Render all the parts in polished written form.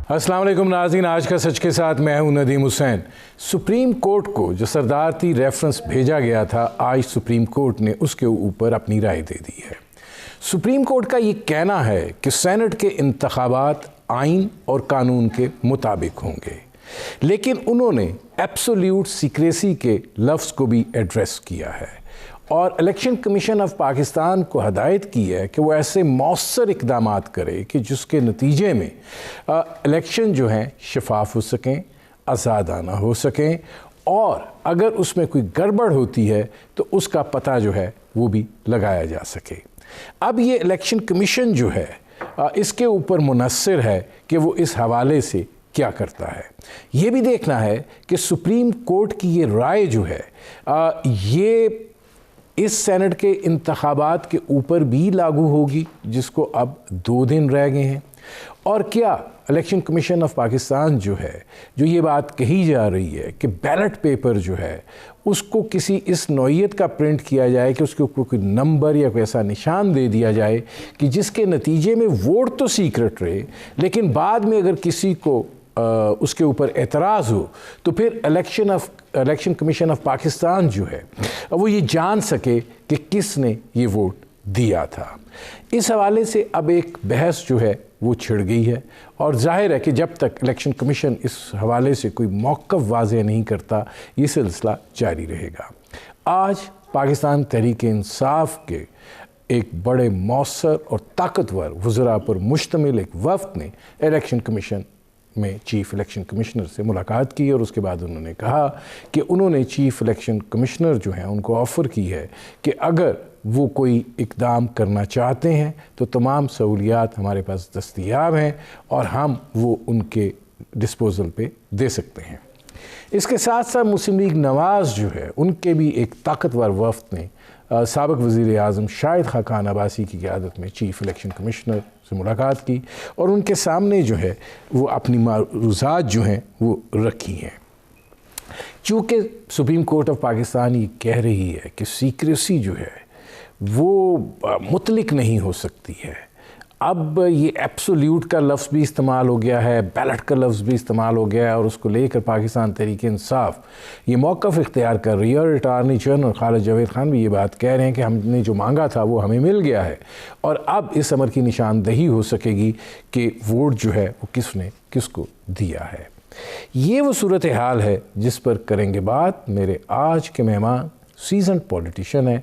السلام علیکم ناظرین، آج کا سچ کے ساتھ میں ہوں ندیم حسین۔ سپریم کورٹ کو جو صدارتی ریفرنس بھیجا گیا تھا، آج سپریم کورٹ نے اس کے اوپر اپنی رائے دے دی ہے۔ سپریم کورٹ کا یہ کہنا ہے کہ سینٹ کے انتخابات آئین اور قانون کے مطابق ہوں گے، لیکن انہوں نے ایبسولیوٹ سیکریسی کے لفظ کو بھی ایڈریس کیا ہے اور الیکشن کمیشن آف پاکستان کو ہدایت کی ہے کہ وہ ایسے مؤثر اقدامات کرے کہ جس کے نتیجے میں الیکشن جو ہیں شفاف ہو سکیں، آزادانہ ہو سکیں، اور اگر اس میں کوئی گڑبڑ ہوتی ہے تو اس کا پتہ جو ہے وہ بھی لگایا جا سکے۔ اب یہ الیکشن کمیشن جو ہے اس کے اوپر منحصر ہے کہ وہ اس حوالے سے کیا کرتا ہے۔ یہ بھی دیکھنا ہے کہ سپریم کورٹ کی یہ رائے جو ہے یہ اس سینٹ کے انتخابات کے اوپر بھی لاگو ہوگی، جس کو اب 2 دن رہ گئے ہیں، اور کیا الیکشن کمیشن آف پاکستان جو ہے، جو یہ بات کہی جا رہی ہے کہ بیلٹ پیپر جو ہے اس کو کسی اس نوعیت کا پرنٹ کیا جائے کہ اس کے اوپر کوئی نمبر یا کوئی ایسا نشان دے دیا جائے کہ جس کے نتیجے میں ووٹ تو سیکرٹ رہے، لیکن بعد میں اگر کسی کو اس کے اوپر اعتراض ہو تو پھر الیکشن کمیشن آف پاکستان جو ہے وہ یہ جان سکے کہ کس نے یہ ووٹ دیا تھا۔ اس حوالے سے اب ایک بحث جو ہے وہ چھڑ گئی ہے، اور ظاہر ہے کہ جب تک الیکشن کمیشن اس حوالے سے کوئی موقف واضح نہیں کرتا یہ سلسلہ جاری رہے گا۔ آج پاکستان تحریک انصاف کے ایک بڑے مؤثر اور طاقتور وزراء پر مشتمل ایک وفد نے الیکشن کمیشن میں چیف الیکشن کمشنر سے ملاقات کی، اور اس کے بعد انہوں نے کہا کہ انہوں نے چیف الیکشن کمشنر جو ہیں ان کو آفر کی ہے کہ اگر وہ کوئی اقدام کرنا چاہتے ہیں تو تمام سہولیات ہمارے پاس دستیاب ہیں اور ہم وہ ان کے ڈسپوزل پہ دے سکتے ہیں۔ اس کے ساتھ ساتھ مسلم لیگ نواز جو ہے ان کے بھی ایک طاقتور وفد نے سابق وزیر اعظم شاہد خاقان عباسی کی قیادت میں چیف الیکشن کمشنر سے ملاقات کی، اور ان کے سامنے جو ہے وہ اپنی معروضات جو ہیں وہ رکھی ہیں۔ چونکہ سپریم کورٹ آف پاکستان یہ کہہ رہی ہے کہ سیکریسی جو ہے وہ مطلق نہیں ہو سکتی ہے، اب یہ ایبسولیوٹ کا لفظ بھی استعمال ہو گیا ہے، بیلٹ کا لفظ بھی استعمال ہو گیا ہے، اور اس کو لے کر پاکستان تحریک انصاف یہ موقف اختیار کر رہی ہے، اور اٹارنی جنرل خالد جاوید خان بھی یہ بات کہہ رہے ہیں کہ ہم نے جو مانگا تھا وہ ہمیں مل گیا ہے، اور اب اس امر کی نشاندہی ہو سکے گی کہ ووٹ جو ہے وہ کس نے کس کو دیا ہے۔ یہ وہ صورتحال ہے جس پر کریں گے بات میرے آج کے مہمان سیزنڈ پولیٹیشین ہیں،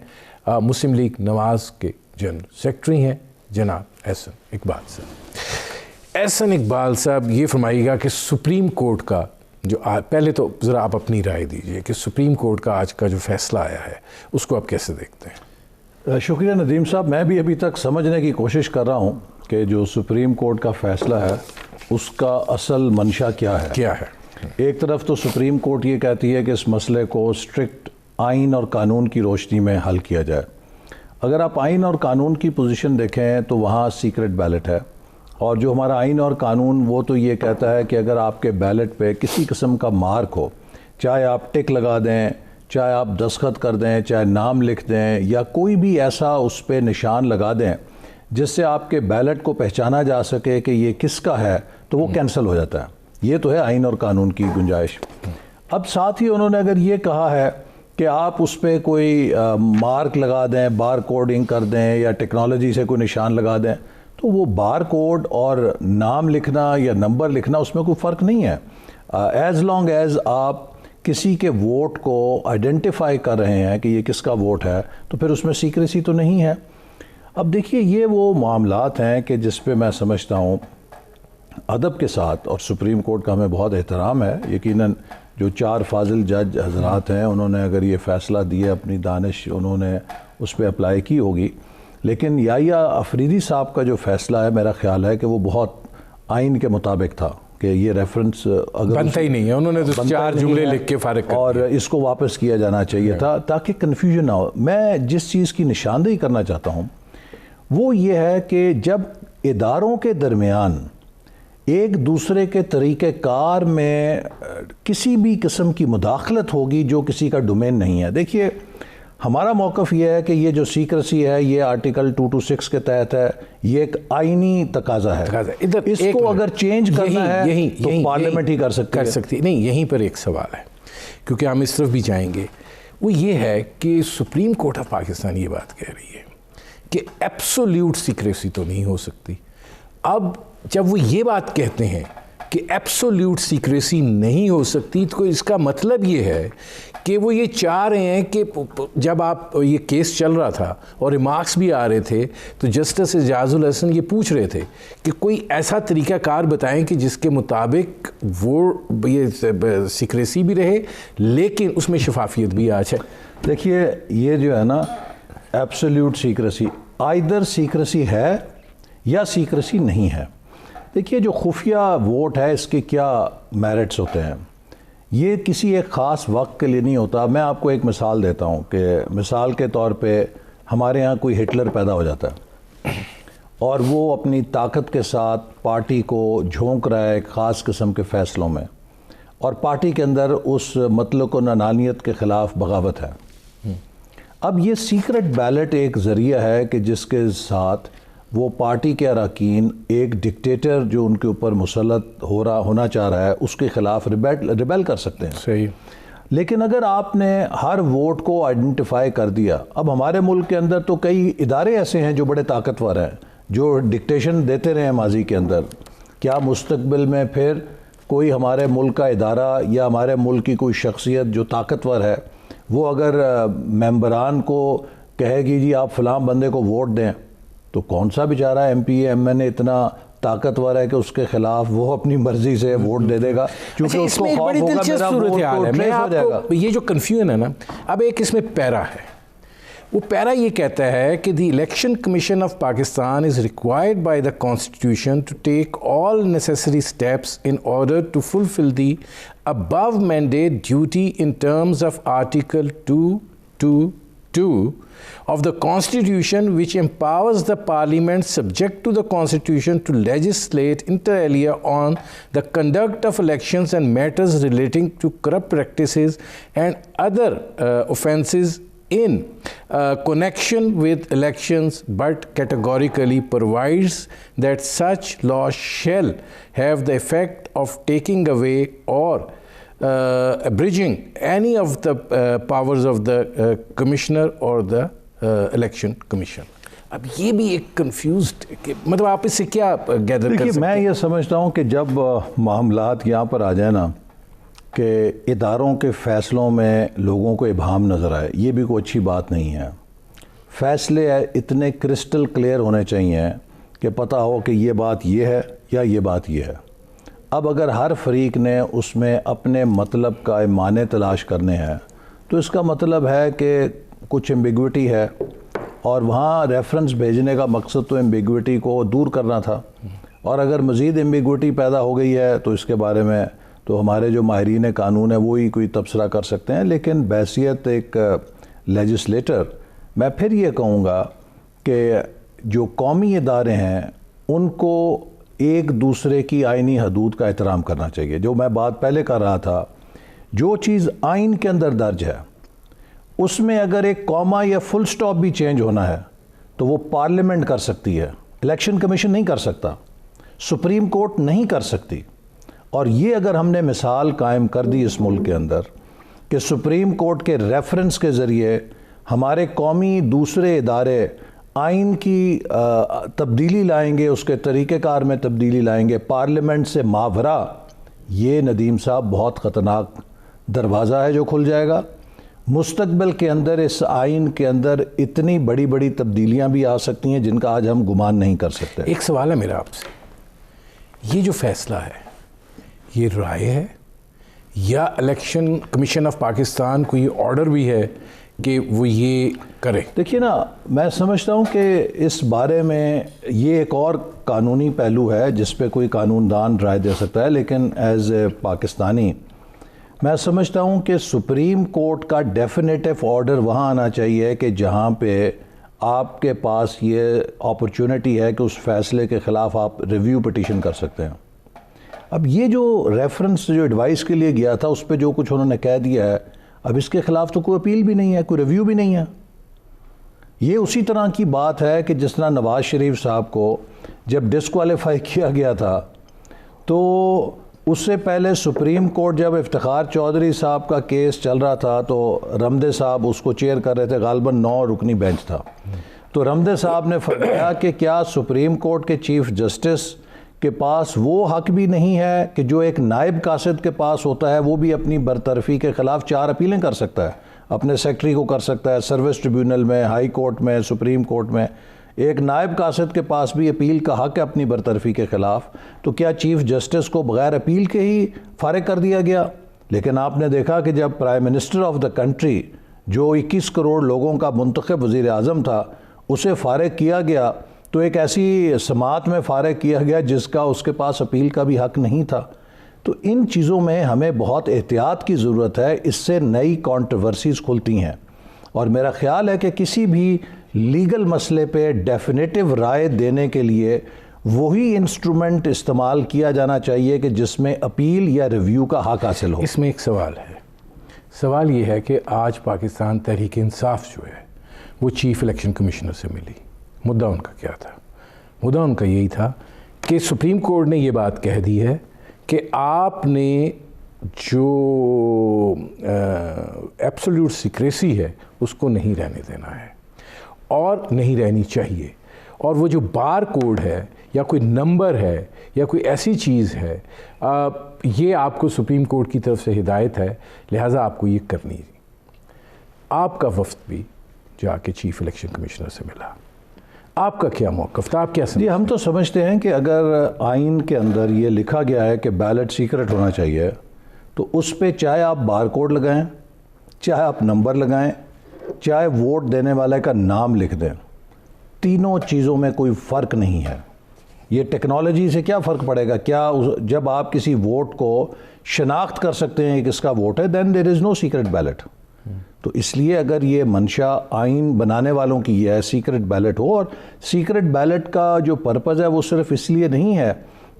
مسلم لیگ نواز کے جنرل سیکرٹری ہیں جناب احسن اقبال صاحب۔ احسن اقبال صاحب، یہ فرمائیے گا کہ سپریم کورٹ کا جو پہلے تو ذرا آپ اپنی رائے دیجئے کہ سپریم کورٹ کا آج کا جو فیصلہ آیا ہے اس کو آپ کیسے دیکھتے ہیں؟ شکریہ ندیم صاحب، میں بھی ابھی تک سمجھنے کی کوشش کر رہا ہوں کہ جو سپریم کورٹ کا فیصلہ ہے اس کا اصل منشا کیا ہے۔ ایک طرف تو سپریم کورٹ یہ کہتی ہے کہ اس مسئلے کو اسٹرکٹ آئین اور قانون کی روشنی میں حل کیا جائے۔ اگر آپ آئین اور قانون کی پوزیشن دیکھیں تو وہاں سیکرٹ بیلٹ ہے، اور جو ہمارا آئین اور قانون وہ تو یہ کہتا ہے کہ اگر آپ کے بیلٹ پہ کسی قسم کا مارک ہو، چاہے آپ ٹک لگا دیں، چاہے آپ دستخط کر دیں، چاہے نام لکھ دیں، یا کوئی بھی ایسا اس پہ نشان لگا دیں جس سے آپ کے بیلٹ کو پہچانا جا سکے کہ یہ کس کا ہے، تو وہ کینسل ہو جاتا ہے۔ یہ تو ہے آئین اور قانون کی گنجائش۔ اب ساتھ ہی انہوں نے اگر یہ کہا ہے کہ آپ اس پہ کوئی مارک لگا دیں، بار کوڈنگ کر دیں، یا ٹیکنالوجی سے کوئی نشان لگا دیں، تو وہ بار کوڈ اور نام لکھنا یا نمبر لکھنا اس میں کوئی فرق نہیں ہے۔ ایز لانگ ایز آپ کسی کے ووٹ کو آئیڈینٹیفائی کر رہے ہیں کہ یہ کس کا ووٹ ہے تو پھر اس میں سیکریسی تو نہیں ہے۔ اب دیکھیے، یہ وہ معاملات ہیں کہ جس پہ میں سمجھتا ہوں ادب کے ساتھ، اور سپریم کورٹ کا ہمیں بہت احترام ہے، یقیناً جو 4 فاضل جج حضرات ہیں انہوں نے اگر یہ فیصلہ دیا، اپنی دانش انہوں نے اس پہ اپلائی کی ہوگی، لیکن یحییٰ افریدی صاحب کا جو فیصلہ ہے میرا خیال ہے کہ وہ بہت آئین کے مطابق تھا کہ یہ ریفرنس اگر بنتا ہی نہیں ہے، انہوں نے تو 4 جملے لکھ کے فارغ کر اور اس کو واپس کیا جانا چاہیے تھا تاکہ کنفیوژن نہ ہو۔ میں جس چیز کی نشاندہی کرنا چاہتا ہوں وہ یہ ہے کہ جب اداروں کے درمیان ایک دوسرے کے طریقہ کار میں کسی بھی قسم کی مداخلت ہوگی جو کسی کا ڈومین نہیں ہے۔ دیکھیے، ہمارا موقف یہ ہے کہ یہ جو سیکریسی ہے یہ آرٹیکل 226 کے تحت ہے, یہ ایک آئینی تقاضا ہے. اس کو اگر چینج کرنا ہے تو پارلیمنٹ ہی کر سکتی. نہیں, یہیں پر ایک سوال ہے, کیونکہ ہم اس طرف بھی جائیں گے. وہ یہ ہے کہ سپریم کورٹ آف پاکستان یہ بات کہہ رہی ہے کہ ایبسولیوٹ سیکریسی تو نہیں ہو سکتی. اب جب وہ یہ بات کہتے ہیں کہ ایبسولیوٹ سیکریسی نہیں ہو سکتی, تو اس کا مطلب یہ ہے کہ وہ یہ چاہ رہے ہیں کہ جب آپ یہ کیس چل رہا تھا اور ریمارکس بھی آ رہے تھے تو جسٹس اعجاز الحسن یہ پوچھ رہے تھے کہ کوئی ایسا طریقہ کار بتائیں کہ جس کے مطابق وہ یہ سیکریسی بھی رہے لیکن اس میں شفافیت بھی آ جائے. دیکھیے یہ جو ہے نا ایبسولیوٹ سیکریسی, آئیدر سیکریسی ہے یا سیکریسی نہیں ہے. دیکھیے جو خفیہ ووٹ ہے اس کے کیا میرٹس ہوتے ہیں, یہ کسی ایک خاص وقت کے لیے نہیں ہوتا. میں آپ کو ایک مثال دیتا ہوں کہ مثال کے طور پہ ہمارے ہاں کوئی ہٹلر پیدا ہو جاتا ہے اور وہ اپنی طاقت کے ساتھ پارٹی کو جھونک رہا ہے ایک خاص قسم کے فیصلوں میں, اور پارٹی کے اندر اس مطلق و نانیت کے خلاف بغاوت ہے. اب یہ سیکرٹ بیلٹ ایک ذریعہ ہے کہ جس کے ساتھ وہ پارٹی کے اراکین ایک ڈکٹیٹر جو ان کے اوپر مسلط ہونا چاہ رہا ہے اس کے خلاف ریبیل کر سکتے ہیں. صحیح. لیکن اگر آپ نے ہر ووٹ کو آئیڈینٹیفائی کر دیا, اب ہمارے ملک کے اندر تو کئی ادارے ایسے ہیں جو بڑے طاقتور ہیں جو ڈکٹیشن دیتے رہے ہیں ماضی کے اندر, کیا مستقبل میں پھر کوئی ہمارے ملک کا ادارہ یا ہمارے ملک کی کوئی شخصیت جو طاقتور ہے وہ اگر ممبران کو کہے گی جی آپ فلاں بندے کو ووٹ دیں, تو کون سا بیچارہ ایم پی ایم این اے اتنا طاقتور ہے کہ اس کے خلاف وہ اپنی مرضی سے ووٹ دے دے گا, کیونکہ اس کو خوف ہوگا میرا ووٹ تو ٹریس ہو جائے گا. یہ جو کنفیوژن ہے نا, اب ایک اس میں پیرا ہے, وہ پیرا یہ کہتا ہے کہ the election commission of Pakistan is required by the constitution to take all necessary steps in order to fulfil the above mandate duty in terms of article 222 of the Constitution, which empowers the Parliament subject to the Constitution to legislate inter alia on the conduct of elections and matters relating to corrupt practices and other offences in connection with elections, but categorically provides that such law shall have the effect of taking away or abridging any of the powers of the commissioner or the election commission. اب یہ بھی ایک confused, مطلب آپ اس سے کیا گیدر کر سکتے ہیں؟ میں یہ سمجھتا ہوں کہ جب معاملات یہاں پر آ جائیں نا کہ اداروں کے فیصلوں میں لوگوں کو ابہام نظر آئے, یہ بھی کوئی اچھی بات نہیں ہے. فیصلے اتنے کرسٹل کلیئر ہونے چاہیے کہ پتہ ہو کہ یہ بات یہ ہے یا یہ بات یہ ہے. اب اگر ہر فریق نے اس میں اپنے مطلب کا معنی تلاش کرنے ہیں تو اس کا مطلب ہے کہ کچھ ایمبیگوٹی ہے, اور وہاں ریفرنس بھیجنے کا مقصد تو ایمبیگوٹی کو دور کرنا تھا, اور اگر مزید ایمبیگوٹی پیدا ہو گئی ہے تو اس کے بارے میں تو ہمارے جو ماہرین قانون ہیں وہی کوئی تبصرہ کر سکتے ہیں. لیکن بحیثیت ایک لیجسلیٹر میں پھر یہ کہوں گا کہ جو قومی ادارے ہیں ان کو ایک دوسرے کی آئینی حدود کا احترام کرنا چاہیے. جو میں بات پہلے کر رہا تھا, جو چیز آئین کے اندر درج ہے اس میں اگر ایک کوما یا فل سٹاپ بھی چینج ہونا ہے تو وہ پارلیمنٹ کر سکتی ہے, الیکشن کمیشن نہیں کر سکتا, سپریم کورٹ نہیں کر سکتی. اور یہ اگر ہم نے مثال قائم کر دی اس ملک کے اندر کہ سپریم کورٹ کے ریفرنس کے ذریعے ہمارے قومی دوسرے ادارے آئین کی تبدیلی لائیں گے, اس کے طریقہ کار میں تبدیلی لائیں گے پارلیمنٹ سے ماورا, یہ ندیم صاحب بہت خطرناک دروازہ ہے جو کھل جائے گا. مستقبل کے اندر اس آئین کے اندر اتنی بڑی بڑی تبدیلیاں بھی آ سکتی ہیں جن کا آج ہم گمان نہیں کر سکتے. ایک سوال ہے میرا آپ سے, یہ جو فیصلہ ہے یہ رائے ہے یا الیکشن کمیشن آف پاکستان کو یہ آرڈر بھی ہے کہ وہ یہ کرے؟ دیکھیے نا, میں سمجھتا ہوں کہ اس بارے میں یہ ایک اور قانونی پہلو ہے جس پہ کوئی قانون دان رائے دے سکتا ہے, لیکن ایز اے پاکستانی میں سمجھتا ہوں کہ سپریم کورٹ کا ڈیفینیٹو آرڈر وہاں آنا چاہیے کہ جہاں پہ آپ کے پاس یہ اپرچونٹی ہے کہ اس فیصلے کے خلاف آپ ریویو پٹیشن کر سکتے ہیں. اب یہ جو ریفرنس جو ایڈوائس کے لیے گیا تھا اس پہ جو کچھ انہوں نے کہہ دیا ہے, اب اس کے خلاف تو کوئی اپیل بھی نہیں ہے, کوئی ریویو بھی نہیں ہے. یہ اسی طرح کی بات ہے کہ جس طرح نواز شریف صاحب کو جب ڈسکوالیفائی کیا گیا تھا تو اس سے پہلے سپریم کورٹ جب افتخار چودھری صاحب کا کیس چل رہا تھا تو رمدے صاحب اس کو چیئر کر رہے تھے, غالباً 9 رکنی بینچ تھا. تو رمدے صاحب نے فرمایا کہ کیا سپریم کورٹ کے چیف جسٹس کے پاس وہ حق بھی نہیں ہے کہ جو ایک نائب قاصد کے پاس ہوتا ہے, وہ بھی اپنی برطرفی کے خلاف 4 اپیلیں کر سکتا ہے, اپنے سیکٹری کو کر سکتا ہے, سروس ٹریبیونل میں, ہائی کورٹ میں, سپریم کورٹ میں. ایک نائب قاصد کے پاس بھی اپیل کا حق ہے اپنی برطرفی کے خلاف. تو کیا چیف جسٹس کو بغیر اپیل کے ہی فارغ کر دیا گیا؟ لیکن آپ نے دیکھا کہ جب prime minister of the country, جو 21 کروڑ لوگوں کا منتخب وزیر اعظم تھا, اسے فارغ کیا گیا تو ایک ایسی سماعت میں فارغ کیا گیا جس کا اس کے پاس اپیل کا بھی حق نہیں تھا. تو ان چیزوں میں ہمیں بہت احتیاط کی ضرورت ہے, اس سے نئی کانٹروورسیز کھلتی ہیں. اور میرا خیال ہے کہ کسی بھی لیگل مسئلے پہ ڈیفینیٹو رائے دینے کے لیے وہی انسٹرومنٹ استعمال کیا جانا چاہیے کہ جس میں اپیل یا ریویو کا حق حاصل ہو. اس میں ایک سوال ہے. سوال یہ ہے کہ آج پاکستان تحریک انصاف جو ہے وہ چیف الیکشن کمیشنر سے ملی. مدعا ان کا کیا تھا؟ مدعا ان کا یہی تھا کہ سپریم کورٹ نے یہ بات کہہ دی ہے کہ آپ نے جو ایبسولوٹ سیکریسی ہے اس کو نہیں رہنے دینا ہے اور نہیں رہنی چاہیے. اور وہ جو بار کوڈ ہے یا کوئی نمبر ہے یا کوئی ایسی چیز ہے, یہ آپ کو سپریم کورٹ کی طرف سے ہدایت ہے, لہٰذا آپ کو یہ کرنی ہے. آپ کا وفد بھی جا کے چیف الیکشن کمیشنر سے ملا, آپ کا کیا موقف تھا؟ آپ کیا سمجھتے ہیں؟ ہم تو سمجھتے ہیں کہ اگر آئین کے اندر یہ لکھا گیا ہے کہ بیلٹ سیکرٹ ہونا چاہیے تو اس پہ چاہے آپ بار کوڈ لگائیں, چاہے آپ نمبر لگائیں, چاہے ووٹ دینے والے کا نام لکھ دیں, تینوں چیزوں میں کوئی فرق نہیں ہے. یہ ٹیکنالوجی سے کیا فرق پڑے گا؟ کیا جب آپ کسی ووٹ کو شناخت کر سکتے ہیں کہ کس کا ووٹ ہے, دین دیر از نو سیکرٹ بیلٹ. تو اس لیے اگر یہ منشا آئین بنانے والوں کی یہ ہے سیکرٹ بیلٹ ہو, اور سیکرٹ بیلٹ کا جو پرپز ہے وہ صرف اس لیے نہیں ہے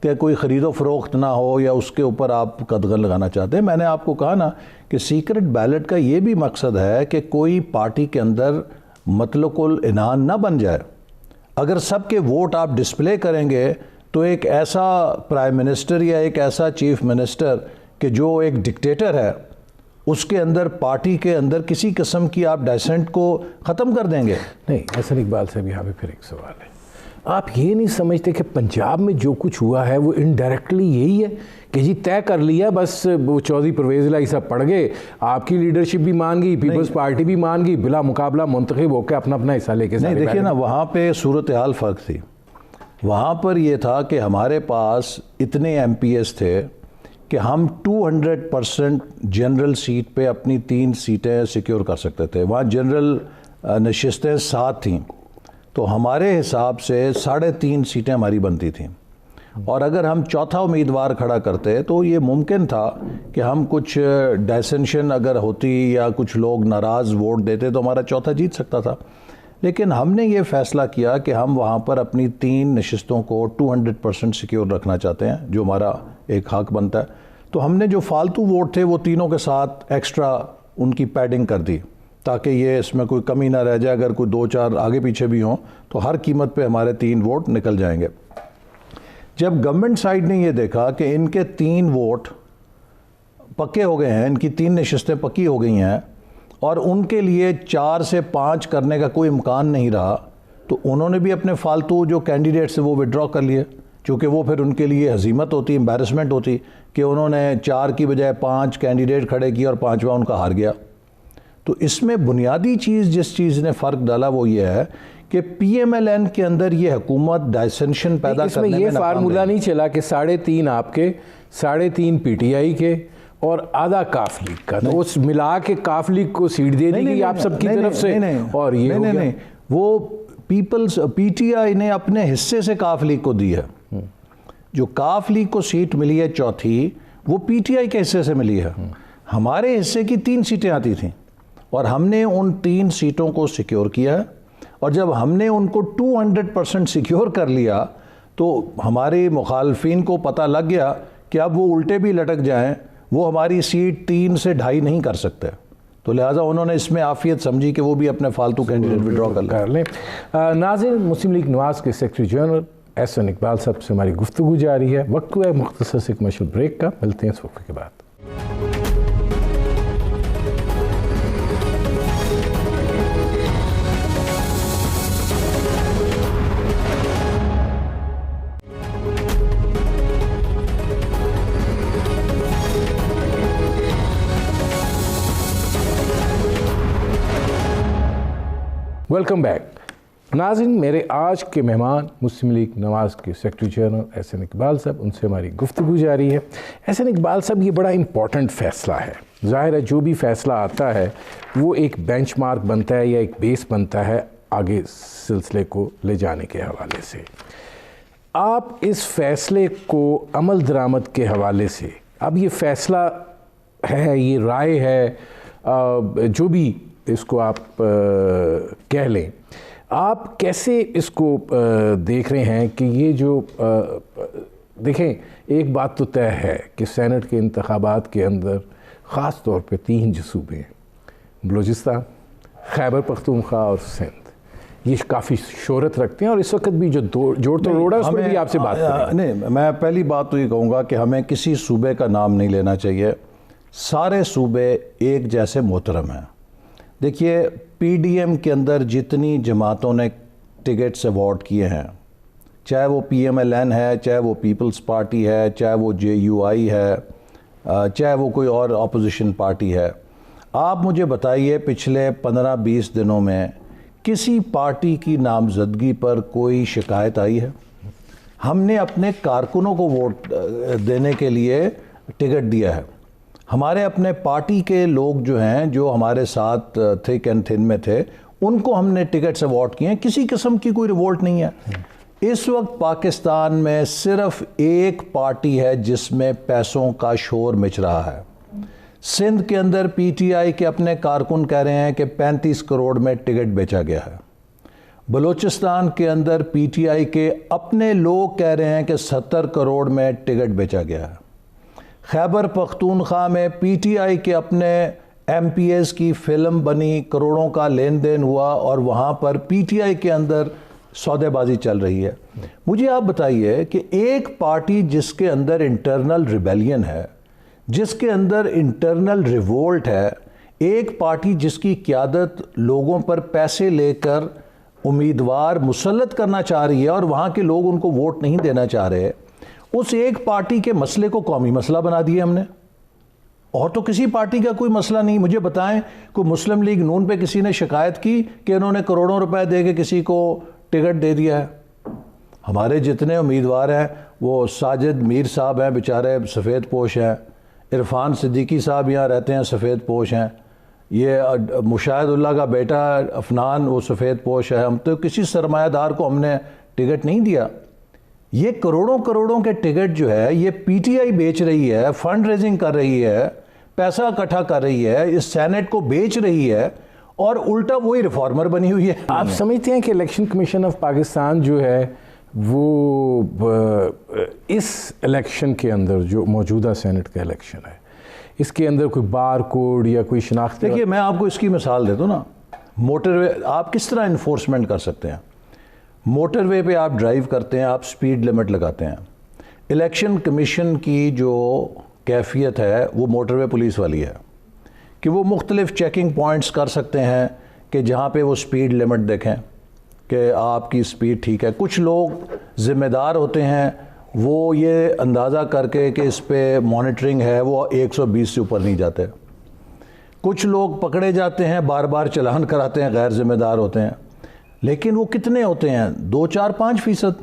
کہ کوئی خرید و فروخت نہ ہو یا اس کے اوپر آپ قدغن لگانا چاہتے ہیں. میں نے آپ کو کہا نا کہ سیکرٹ بیلٹ کا یہ بھی مقصد ہے کہ کوئی پارٹی کے اندر مطلق العنان نہ بن جائے. اگر سب کے ووٹ آپ ڈسپلے کریں گے تو ایک ایسا پرائم منسٹر یا ایک ایسا چیف منسٹر کہ جو ایک ڈکٹیٹر ہے, اس کے اندر پارٹی کے اندر کسی قسم کی آپ ڈائسنٹ کو ختم کر دیں گے. نہیں, احسن اقبال صاحب یہاں پہ پھر ایک سوال ہے. آپ یہ نہیں سمجھتے کہ پنجاب میں جو کچھ ہوا ہے وہ انڈائریکٹلی یہی ہے کہ جی طے کر لیا, بس وہ چودھری پرویز الہی صاحب پڑھ گئے, آپ کی لیڈرشپ بھی مان گئی, پیپلز پارٹی بھی مان گئی, بلا مقابلہ منتخب ہو کے اپنا اپنا حصہ لے کے. نہیں دیکھیے نا, وہاں پہ صورتحال فرق تھی. وہاں پر یہ تھا کہ ہمارے پاس اتنے ایم پی ایس تھے کہ ہم 200% جنرل سیٹ پہ اپنی 3 سیٹیں سیکیور کر سکتے تھے. وہاں جنرل نشستیں 7 تھیں, تو ہمارے حساب سے 3.5 سیٹیں ہماری بنتی تھیں. اور اگر ہم چوتھا امیدوار کھڑا کرتے تو یہ ممکن تھا کہ ہم کچھ ڈائسنشن اگر ہوتی یا کچھ لوگ ناراض ووٹ دیتے تو ہمارا چوتھا جیت سکتا تھا. لیکن ہم نے یہ فیصلہ کیا کہ ہم وہاں پر اپنی 3 نشستوں کو 200% سیکیور رکھنا چاہتے ہیں, جو ہمارا ایک حق بنتا ہے. تو ہم نے جو فالتو ووٹ تھے وہ تینوں کے ساتھ ایکسٹرا ان کی پیڈنگ کر دی تاکہ یہ اس میں کوئی کمی نہ رہ جائے. اگر کوئی 2-4 آگے پیچھے بھی ہوں تو ہر قیمت پہ ہمارے 3 ووٹ نکل جائیں گے. جب گورنمنٹ سائڈ نے یہ دیکھا کہ ان کے 3 ووٹ پکے ہو گئے ہیں, ان کی 3 نشستیں پکی ہو گئی ہیں اور ان کے لیے 4 سے 5 کرنے کا کوئی امکان نہیں رہا, تو انہوں نے بھی اپنے فالتو جو کینڈیڈیٹ سے وہ وڈرا کر لیے, چونکہ وہ پھر ان کے لیے ہزیمت ہوتی, امبیرسمنٹ ہوتی کہ انہوں نے 4 کی بجائے 5 کینڈیڈیٹ کھڑے کیے اور 5واں ان کا ہار گیا. تو اس میں بنیادی چیز جس چیز نے فرق ڈالا وہ یہ ہے کہ پی ایم ایل این کے اندر یہ حکومت ڈائسنشن پیدا کرنے میں یہ فارمولہ نہیں چلا کہ 3.5 آپ کے, 3.5 پی ٹی آئی کے اور آدھا کاف لیگ کا, تو اس ملا کے کاف لیگ کو سیٹ دے دی گئی آپ سب کی طرف سے. اور یہ نہیں, وہ پیپلز پی ٹی آئی نے اپنے حصے سے کاف لیگ کو دی ہے. جو کاف لیگ کو سیٹ ملی ہے چوتھی, وہ پی ٹی آئی کے حصے سے ملی ہے. ہمارے حصے کی 3 سیٹیں آتی تھیں اور ہم نے ان 3 سیٹوں کو سیکیور کیا ہے. اور جب ہم نے ان کو 200% سیکیور کر لیا تو ہمارے مخالفین کو پتہ لگ گیا کہ اب وہ الٹے بھی لٹک جائیں وہ ہماری سیٹ 3 سے 2.5 نہیں کر سکتے. تو لہٰذا انہوں نے اس میں عافیت سمجھی کہ وہ بھی اپنے فالتو کینڈیڈیٹ وڈرا کر لیں۔ ناظرین، مسلم لیگ نواز کے سیکرٹری جنرل احسن اقبال صاحب سے ہماری گفتگو جاری ہے۔ وقت ہوا ہے مختصر سے ایک مشہور بریک کا، ملتے ہیں اس وقفے کے بعد۔ Welcome back. ناظرین، میرے آج کے مہمان مسلم لیگ نواز کے سیکرٹری جنرل احسن اقبال صاحب، ان سے ہماری گفتگو جاری ہے۔ احسن اقبال صاحب، یہ بڑا امپورٹنٹ فیصلہ ہے۔ ظاہر ہے جو بھی فیصلہ آتا ہے وہ ایک بینچ مارک بنتا ہے یا ایک بیس بنتا ہے آگے سلسلے کو لے جانے کے حوالے سے۔ آپ اس فیصلے کو عمل درآمد کے حوالے سے، اب یہ فیصلہ ہے، یہ رائے ہے، جو بھی اس کو آپ کہہ لیں، آپ کیسے اس کو دیکھ رہے ہیں کہ یہ جو دیکھیں، ایک بات تو طے ہے کہ سینٹ کے انتخابات کے اندر خاص طور پہ 3 جو صوبے ہیں، بلوچستان، خیبر پختونخوا اور سندھ، یہ کافی شہرت رکھتے ہیں، اور اس وقت بھی جو جوڑ تو روڑ ہے اس پر بھی آپ سے بات کریں۔ نہیں، میں پہلی بات تو یہ کہوں گا کہ ہمیں کسی صوبے کا نام نہیں لینا چاہیے، سارے صوبے ایک جیسے محترم ہیں۔ دیکھیے، پی ڈی ایم کے اندر جتنی جماعتوں نے ٹکٹ سے ووٹ کیے ہیں، چاہے وہ پی ایم ایل این ہے، چاہے وہ پیپلز پارٹی ہے، چاہے وہ جے یو آئی ہے، چاہے وہ کوئی اور اپوزیشن پارٹی ہے، آپ مجھے بتائیے پچھلے 15-20 دنوں میں کسی پارٹی کی نامزدگی پر کوئی شکایت آئی ہے؟ ہم نے اپنے کارکنوں کو ووٹ دینے کے لیے ٹکٹ دیا ہے۔ ہمارے اپنے پارٹی کے لوگ جو ہیں، جو ہمارے ساتھ تھک اینڈ تھن میں تھے، ان کو ہم نے ٹکٹ سے ووٹ کیے ہیں۔ کسی قسم کی کوئی ریوولٹ نہیں ہے۔ اس وقت پاکستان میں صرف ایک پارٹی ہے جس میں پیسوں کا شور مچ رہا ہے۔ سندھ کے اندر پی ٹی آئی کے اپنے کارکن کہہ رہے ہیں کہ 35 کروڑ میں ٹکٹ بیچا گیا ہے۔ بلوچستان کے اندر پی ٹی آئی کے اپنے لوگ کہہ رہے ہیں کہ 70 کروڑ میں ٹکٹ بیچا گیا ہے۔ خیبر پختونخوا میں پی ٹی آئی کے اپنے ایم پی ایز کی فلم بنی، کروڑوں کا لین دین ہوا، اور وہاں پر پی ٹی آئی کے اندر سودے بازی چل رہی ہے۔ مجھے آپ بتائیے کہ ایک پارٹی جس کے اندر انٹرنل ریبیلین ہے، جس کے اندر انٹرنل ریوولٹ ہے، ایک پارٹی جس کی قیادت لوگوں پر پیسے لے کر امیدوار مسلط کرنا چاہ رہی ہے اور وہاں کے لوگ ان کو ووٹ نہیں دینا چاہ رہے، اس ایک پارٹی کے مسئلے کو قومی مسئلہ بنا دیا ہم نے، اور تو کسی پارٹی کا کوئی مسئلہ نہیں۔ مجھے بتائیں، کوئی مسلم لیگ نون پہ کسی نے شکایت کی کہ انہوں نے کروڑوں روپے دے کے کسی کو ٹکٹ دے دیا ہے؟ ہمارے جتنے امیدوار ہیں، وہ ساجد میر صاحب ہیں، بیچارے سفید پوش ہیں، عرفان صدیقی صاحب یہاں رہتے ہیں، سفید پوش ہیں، یہ مشاہد اللہ کا بیٹا افنان، وہ سفید پوش ہے۔ ہم تو کسی سرمایہ دار کو ہم نے ٹکٹ نہیں دیا۔ یہ کروڑوں کے ٹکٹ جو ہے، یہ پی ٹی آئی بیچ رہی ہے، فنڈ ریزنگ کر رہی ہے، پیسہ اکٹھا کر رہی ہے، اس سینٹ کو بیچ رہی ہے، اور الٹا وہی ریفارمر بنی ہوئی ہے۔ آپ سمجھتے ہیں کہ الیکشن کمیشن آف پاکستان جو ہے وہ اس الیکشن کے اندر، جو موجودہ سینٹ کا الیکشن ہے، اس کے اندر کوئی بار کوڈ یا کوئی شناخت؟ دیکھیے، میں آپ کو اس کی مثال دیتا ہوں نا، موٹر وے آپ کس طرح انفورسمنٹ کر سکتے ہیں؟ موٹر وے پہ آپ ڈرائیو کرتے ہیں، آپ سپیڈ لمٹ لگاتے ہیں۔ الیکشن کمیشن کی جو کیفیت ہے وہ موٹر وے پولیس والی ہے کہ وہ مختلف چیکنگ پوائنٹس کر سکتے ہیں کہ جہاں پہ وہ سپیڈ لمٹ دیکھیں کہ آپ کی سپیڈ ٹھیک ہے۔ کچھ لوگ ذمہ دار ہوتے ہیں، وہ یہ اندازہ کر کے کہ اس پہ مانیٹرنگ ہے، وہ 120 سے اوپر نہیں جاتے۔ کچھ لوگ پکڑے جاتے ہیں، بار بار چلان کراتے ہیں، غیر ذمہ دار ہوتے ہیں، لیکن وہ کتنے ہوتے ہیں؟ 2، 4، 5%۔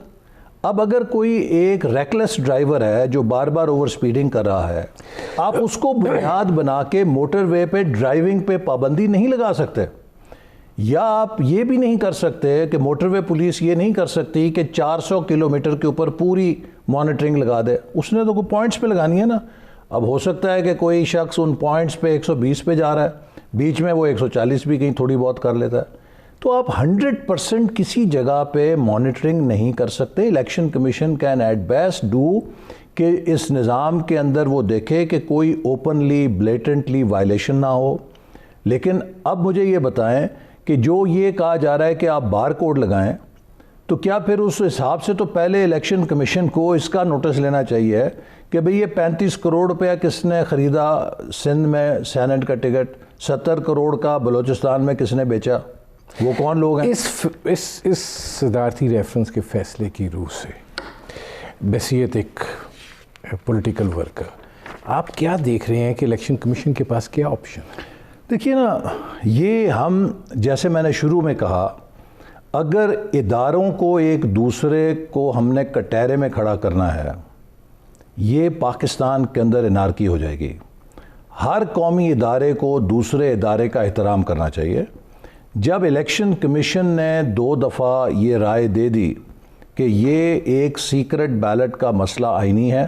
اب اگر کوئی ایک ریکلیس ڈرائیور ہے جو بار بار اوور سپیڈنگ کر رہا ہے، آپ اس کو بنیاد بنا کے موٹر وے پہ ڈرائیونگ پہ پابندی نہیں لگا سکتے، یا آپ یہ بھی نہیں کر سکتے کہ موٹر وے پولیس یہ نہیں کر سکتی کہ 400 کلومیٹر کے اوپر پوری مانیٹرنگ لگا دے۔ اس نے تو کوئی پوائنٹس پہ لگانی ہے نا۔ اب ہو سکتا ہے کہ کوئی شخص ان پوائنٹس پہ 120 پہ جا رہا ہے، بیچ میں وہ 140 بھی کہیں تھوڑی بہت کر لیتا ہے، تو آپ 100% کسی جگہ پہ مانیٹرنگ نہیں کر سکتے۔ Election commission can at best do کہ اس نظام کے اندر وہ دیکھے کہ کوئی اوپنلی بلیٹنٹلی وائلیشن نہ ہو، لیکن اب مجھے یہ بتائیں کہ جو یہ کہا جا رہا ہے کہ آپ بار کوڈ لگائیں، تو کیا پھر اس حساب سے تو پہلے الیکشن کمیشن کو اس کا نوٹس لینا چاہیے کہ بھئی یہ 35 کروڑ روپیہ کس نے خریدا سندھ میں سینٹ کا ٹکٹ، 70 کروڑ کا بلوچستان میں کس نے بیچا، وہ کون لوگ ہیں؟ اس صدارتی ریفرنس کے فیصلے کی روح سے بحیثیت ایک پولیٹیکل ورکر آپ کیا دیکھ رہے ہیں کہ الیکشن کمیشن کے پاس کیا آپشن ہے؟ دیکھیے نا، یہ ہم جیسے میں نے شروع میں کہا، اگر اداروں کو ایک دوسرے کو ہم نے کٹہرے میں کھڑا کرنا ہے، یہ پاکستان کے اندر انارکی ہو جائے گی۔ ہر قومی ادارے کو دوسرے ادارے کا احترام کرنا چاہیے۔ جب الیکشن کمیشن نے 2 دفعہ یہ رائے دے دی کہ یہ ایک سیکرٹ بیلٹ کا مسئلہ آئینی ہے،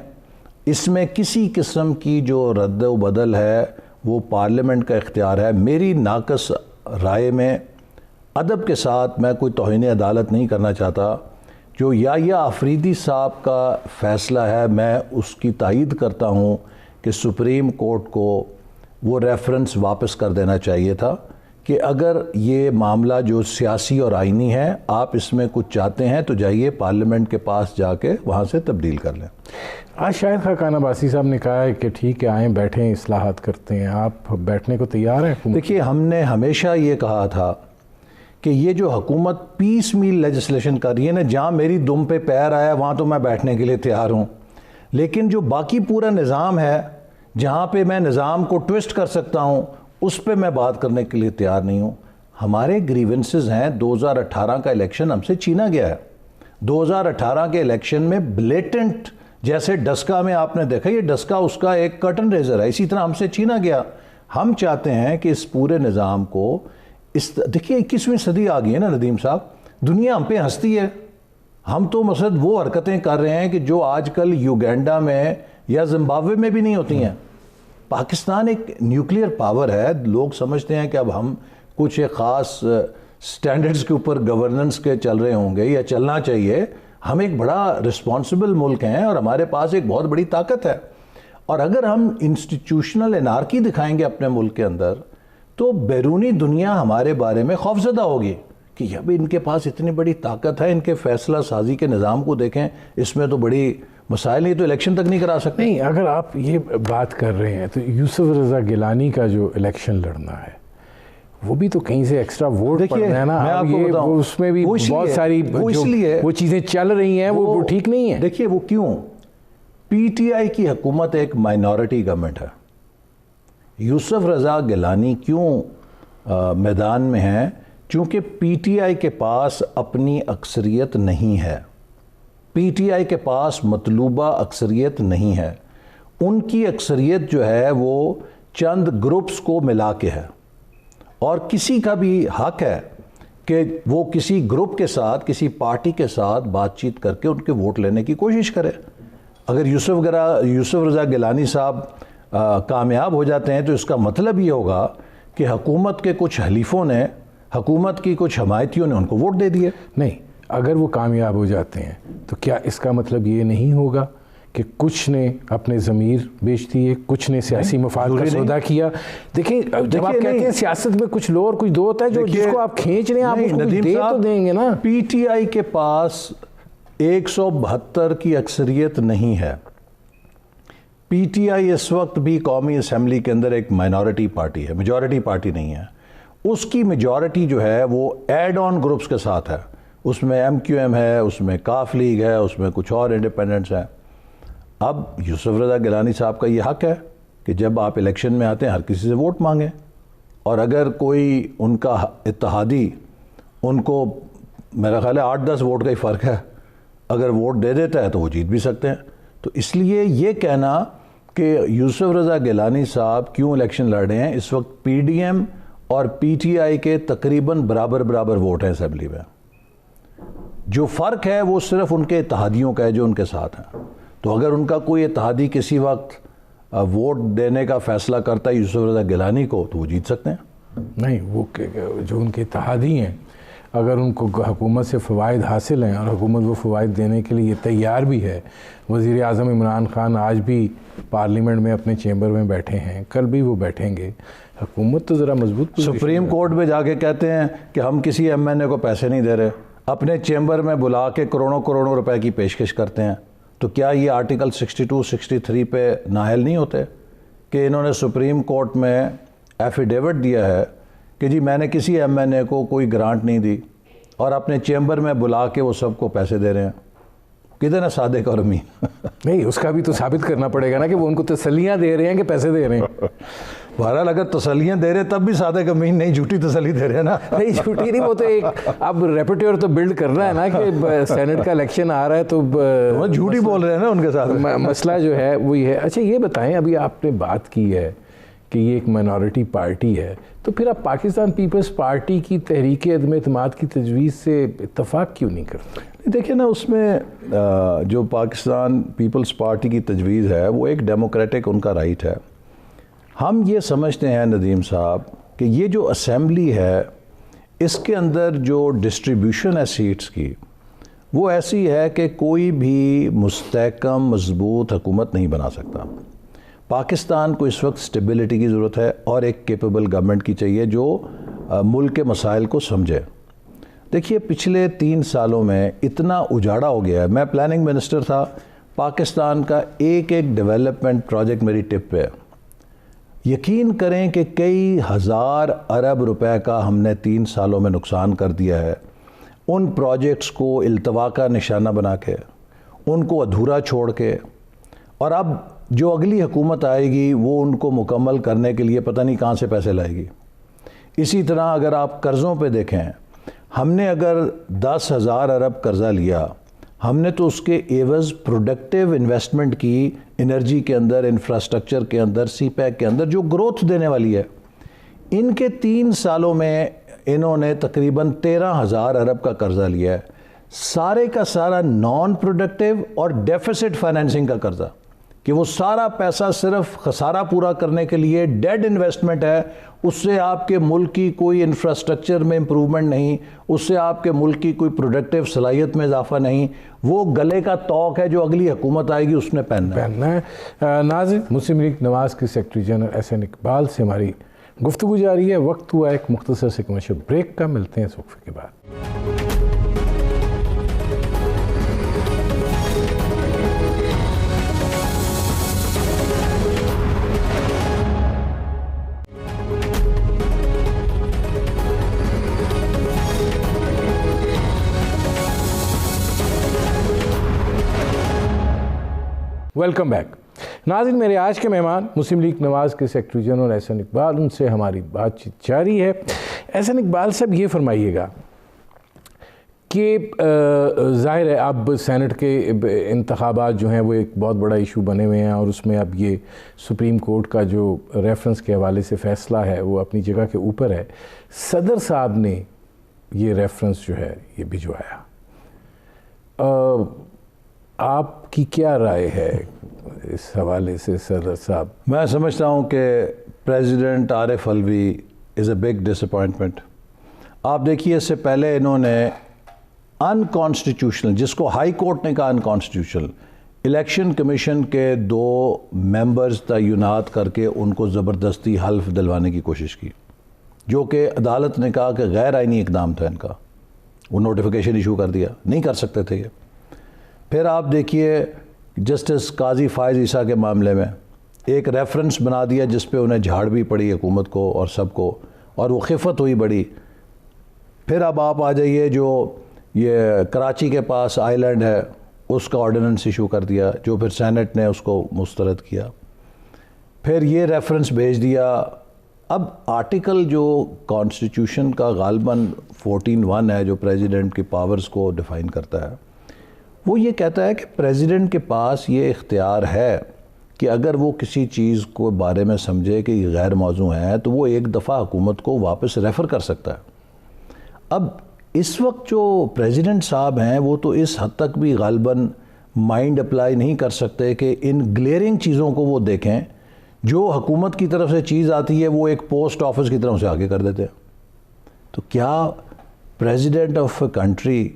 اس میں کسی قسم کی جو رد و بدل ہے وہ پارلیمنٹ کا اختیار ہے، میری ناقص رائے میں ادب کے ساتھ میں کوئی توہین عدالت نہیں کرنا چاہتا، جو یا آفریدی صاحب کا فیصلہ ہے میں اس کی تائید کرتا ہوں کہ سپریم کورٹ کو وہ ریفرنس واپس کر دینا چاہیے تھا کہ اگر یہ معاملہ جو سیاسی اور آئینی ہے، آپ اس میں کچھ چاہتے ہیں تو جائیے پارلیمنٹ کے پاس جا کے وہاں سے تبدیل کر لیں۔ آج شاہد خاقان عباسی صاحب نے کہا ہے کہ ٹھیک ہے آئیں بیٹھیں اصلاحات کرتے ہیں، آپ بیٹھنے کو تیار ہیں؟ دیکھیے، ہم نے ہمیشہ یہ کہا تھا کہ یہ جو حکومت پیس میل لیجسلیشن کر رہی ہے نا، جہاں میری دم پہ پیر آیا وہاں تو میں بیٹھنے کے لیے تیار ہوں، لیکن جو باقی پورا نظام ہے جہاں پہ میں نظام کو ٹویسٹ کر سکتا ہوں اس پہ میں بات کرنے کے لیے تیار نہیں ہوں۔ ہمارے گریونسز ہیں، 2018 کا الیکشن ہم سے چھینا گیا ہے۔ 2018 کے الیکشن میں بلیٹنٹ، جیسے ڈسکا میں آپ نے دیکھا، یہ ڈسکا اس کا ایک کرٹن ریزر ہے، اسی طرح ہم سے چھینا گیا۔ ہم چاہتے ہیں کہ اس پورے نظام کو دیکھیے 21ویں صدی آ گئی ہے نا ندیم صاحب، دنیا ہم پہ ہنستی ہے۔ ہم تو مثلا وہ حرکتیں کر رہے ہیں کہ جو آج کل یوگینڈا میں یا زمبابوے میں بھی نہیں ہوتی ہیں۔ پاکستان ایک نیوکلیئر پاور ہے، لوگ سمجھتے ہیں کہ اب ہم کچھ ایک خاص سٹینڈرڈز کے اوپر گورننس کے چل رہے ہوں گے یا چلنا چاہیے۔ ہم ایک بڑا رسپانسبل ملک ہیں اور ہمارے پاس ایک بہت بڑی طاقت ہے، اور اگر ہم انسٹیٹیوشنل انارکی دکھائیں گے اپنے ملک کے اندر تو بیرونی دنیا ہمارے بارے میں خوفزدہ ہوگی کہ اب ان کے پاس اتنی بڑی طاقت ہے، ان کے فیصلہ سازی کے نظام کو دیکھیں، اس میں تو بڑی مسائل نہیں، تو الیکشن تک نہیں کرا سکتے۔ نہیں، اگر آپ یہ بات کر رہے ہیں تو یوسف رضا گیلانی کا جو الیکشن لڑنا ہے وہ بھی تو کہیں سے ایکسٹرا ووٹ پڑنا ہے نا، میں آپ کو بتاؤں اس میں بھی بہت ساری وہ چیزیں چل رہی ہیں، وہ ٹھیک نہیں ہیں۔ دیکھیے وہ کیوں، پی ٹی آئی کی حکومت ایک مائنورٹی گورنمنٹ ہے۔ یوسف رضا گیلانی کیوں میدان میں ہیں؟ چونکہ پی ٹی آئی کے پاس اپنی اکثریت نہیں ہے، پی ٹی آئی کے پاس مطلوبہ اکثریت نہیں ہے، ان کی اکثریت جو ہے وہ چند گروپس کو ملا کے ہے، اور کسی کا بھی حق ہے کہ وہ کسی گروپ کے ساتھ، کسی پارٹی کے ساتھ بات چیت کر کے ان کے ووٹ لینے کی کوشش کرے۔ اگر یوسف رضا گیلانی صاحب کامیاب ہو جاتے ہیں تو اس کا مطلب یہ ہوگا کہ حکومت کے کچھ حلیفوں نے، حکومت کی کچھ حمایتیوں نے ان کو ووٹ دے دیے۔ نہیں، اگر وہ کامیاب ہو جاتے ہیں تو کیا اس کا مطلب یہ نہیں ہوگا کہ کچھ نے اپنے ضمیر بیچ دیے، کچھ نے سیاسی مفاد کا سودا کیا؟ دیکھیں، جب آپ کہتے ہیں سیاست میں کچھ لو اور کچھ دو ہوتا ہے، جو جس کو آپ کھینچ رہے ہیں آپ اس کو کچھ دے تو دیں گے نا۔ پی ٹی آئی کے پاس 172 کی اکثریت نہیں ہے۔ پی ٹی آئی اس وقت بھی قومی اسمبلی کے اندر ایک مائنورٹی پارٹی ہے، میجورٹی پارٹی نہیں ہے۔ اس کی میجورٹی جو ہے وہ ایڈ آن گروپس کے ساتھ ہے، اس میں ایم کیو ایم ہے، اس میں کاف لیگ ہے، اس میں کچھ اور انڈیپینڈنٹس ہیں۔ اب یوسف رضا گیلانی صاحب کا یہ حق ہے کہ جب آپ الیکشن میں آتے ہیں ہر کسی سے ووٹ مانگیں، اور اگر کوئی ان کا اتحادی ان کو، میرا خیال ہے 8-10 ووٹ کا ہی فرق ہے، اگر ووٹ دے دیتا ہے تو وہ جیت بھی سکتے ہیں۔ تو اس لیے یہ کہنا کہ یوسف رضا گیلانی صاحب کیوں الیکشن لڑ رہے ہیں، اس وقت پی ڈی ایم اور پی ٹی آئی کے تقریباً برابر ووٹ ہیں اسمبلی میں۔ جو فرق ہے وہ صرف ان کے اتحادیوں کا ہے جو ان کے ساتھ ہیں۔ تو اگر ان کا کوئی اتحادی کسی وقت ووٹ دینے کا فیصلہ کرتا ہے یوسف رضا گیلانی کو تو وہ جیت سکتے ہیں۔ نہیں، وہ جو ان کے اتحادی ہیں اگر ان کو حکومت سے فوائد حاصل ہیں اور حکومت وہ فوائد دینے کے لیے تیار بھی ہے، وزیر اعظم عمران خان آج بھی پارلیمنٹ میں اپنے چیمبر میں بیٹھے ہیں، کل بھی وہ بیٹھیں گے، حکومت تو ذرا مضبوط سپریم کورٹ میں جا کے کہتے ہیں کہ ہم کسی ایم این اے کو پیسے نہیں دے رہے, اپنے چیمبر میں بلا کے کروڑوں روپے کی پیشکش کرتے ہیں. تو کیا یہ آرٹیکل 62 63 پہ نااہل نہیں ہوتے کہ انہوں نے سپریم کورٹ میں ایفیڈیوٹ دیا ہے کہ جی میں نے کسی ایم این اے کو کوئی گرانٹ نہیں دی اور اپنے چیمبر میں بلا کے وہ سب کو پیسے دے رہے ہیں. کتنا صادق اور امین. نہیں, اس کا بھی تو ثابت کرنا پڑے گا نا کہ وہ ان کو تسلیاں دے رہے ہیں کہ پیسے دے رہے ہیں. بہرحال اگر تسلیاں دے رہے تب بھی صادق امین نہیں, جھوٹی تسلی دے رہے ہیں نا. نہیں جھوٹی نہیں, وہ تو ایک اب ریپیٹیور تو بلڈ کرنا ہے نا کہ سینٹ کا الیکشن آ رہا ہے تو جھوٹی بول رہے ہیں نا ان کے ساتھ. مسئلہ جو ہے وہی ہے. اچھا یہ بتائیں, ابھی آپ نے بات کی ہے کہ یہ ایک مائنورٹی پارٹی ہے, تو پھر آپ پاکستان پیپلز پارٹی کی تحریک عدم اعتماد کی تجویز سے اتفاق کیوں نہیں کرتے؟ دیکھیں نا, اس میں جو پاکستان پیپلز پارٹی کی تجویز ہے وہ ایک ڈیموکریٹک ان کا رائٹ ہے. ہم یہ سمجھتے ہیں ندیم صاحب کہ یہ جو اسمبلی ہے اس کے اندر جو ڈسٹریبیوشن ہے سیٹس کی وہ ایسی ہے کہ کوئی بھی مستحکم مضبوط حکومت نہیں بنا سکتا. پاکستان کو اس وقت سٹیبلٹی کی ضرورت ہے اور ایک کیپیبل گورنمنٹ کی چاہیے جو ملک کے مسائل کو سمجھے. دیکھیے پچھلے 3 سالوں میں اتنا اجاڑا ہو گیا ہے. میں پلاننگ منسٹر تھا, پاکستان کا ایک ڈیولپمنٹ پروجیکٹ میری ٹپ پہ ہے. یقین کریں کہ کئی ہزار ارب روپے کا ہم نے 3 سالوں میں نقصان کر دیا ہے ان پروجیکٹس کو التوا کا نشانہ بنا کے, ان کو ادھورا چھوڑ کے. اور اب جو اگلی حکومت آئے گی وہ ان کو مکمل کرنے کے لیے پتہ نہیں کہاں سے پیسے لائے گی. اسی طرح اگر آپ قرضوں پہ دیکھیں, ہم نے اگر 10,000 ارب قرضہ لیا, ہم نے تو اس کے ایوز پروڈکٹیو انویسٹمنٹ کی انرجی کے اندر, انفراسٹرکچر کے اندر, سی پیک کے اندر جو گروتھ دینے والی ہے. ان کے 3 سالوں میں انہوں نے تقریباً 13,000 ارب کا قرضہ لیا ہے, سارے کا سارا نان پروڈکٹیو اور ڈیفیسٹ فائنینسنگ کا قرضہ, کہ وہ سارا پیسہ صرف خسارہ پورا کرنے کے لیے ڈیڈ انویسٹمنٹ ہے. اس سے آپ کے ملک کی کوئی انفراسٹرکچر میں امپرومنٹ نہیں, اس سے آپ کے ملک کی کوئی پروڈکٹیو صلاحیت میں اضافہ نہیں. وہ گلے کا توق ہے جو اگلی حکومت آئے گی اس نے پہننا ہے. ناظرین, مسلم لیگ نواز کے سیکرٹری جنرل احسن اقبال سے ہماری گفتگو جاری ہے. وقت ہوا ایک مختصر سے کمرشل بریک کا, ملتے ہیں اس وقفے کے بعد. Welcome back. ناظرین, میرے آج کے مہمان مسلم لیگ نواز کے سیکرٹری جنرل احسن اقبال, ان سے ہماری بات چیت جاری ہے. احسن اقبال صاحب, یہ فرمائیے گا کہ ظاہر ہے اب سینٹ کے انتخابات جو ہیں وہ ایک بہت بڑا ایشو بنے ہوئے ہیں, اور اس میں اب یہ سپریم کورٹ کا جو ریفرنس کے حوالے سے فیصلہ ہے وہ اپنی جگہ کے اوپر ہے. صدر صاحب نے یہ ریفرنس جو ہے یہ بھجوایا, آپ کی کیا رائے ہے اس حوالے سے صدر صاحب؟ میں سمجھتا ہوں کہ president Arif Alvi is a big disappointment. آپ دیکھیے اس سے پہلے انہوں نے ان کانسٹیٹیوشنل, جس کو ہائی کورٹ نے کہا ان کانسٹیٹیوشنل, الیکشن کمیشن کے 2 ممبرز تعینات کر کے ان کو زبردستی حلف دلوانے کی کوشش کی, جو کہ عدالت نے کہا کہ غیر آئینی اقدام تھا ان کا. وہ نوٹیفیکیشن ایشو کر دیا, نہیں کر سکتے تھے یہ. پھر آپ دیکھیے جسٹس قاضی فائز عیسیٰ کے معاملے میں ایک ریفرنس بنا دیا جس پہ انہیں جھاڑ بھی پڑی حکومت کو اور سب کو, اور وہ خفت ہوئی بڑی. پھر اب آپ آ جائیے جو یہ کراچی کے پاس آئی لینڈ ہے اس کا آرڈیننس ایشو کر دیا, جو پھر سینٹ نے اس کو مسترد کیا. پھر یہ ریفرنس بھیج دیا. اب آرٹیکل جو کانسٹیٹیوشن کا غالباً 14(1) ہے جو پریزیڈنٹ کی پاورز کو ڈیفائن کرتا ہے, وہ یہ کہتا ہے کہ پریزیڈنٹ کے پاس یہ اختیار ہے کہ اگر وہ کسی چیز کو بارے میں سمجھے کہ یہ غیر موضوع ہے تو وہ ایک دفعہ حکومت کو واپس ریفر کر سکتا ہے. اب اس وقت جو پریزیڈنٹ صاحب ہیں وہ تو اس حد تک بھی غالباً مائنڈ اپلائی نہیں کر سکتے کہ ان گلیئرنگ چیزوں کو وہ دیکھیں. جو حکومت کی طرف سے چیز آتی ہے وہ ایک پوسٹ آفس کی طرف سے آگے کر دیتے ہیں. تو کیا پریزیڈنٹ آف اے کنٹری,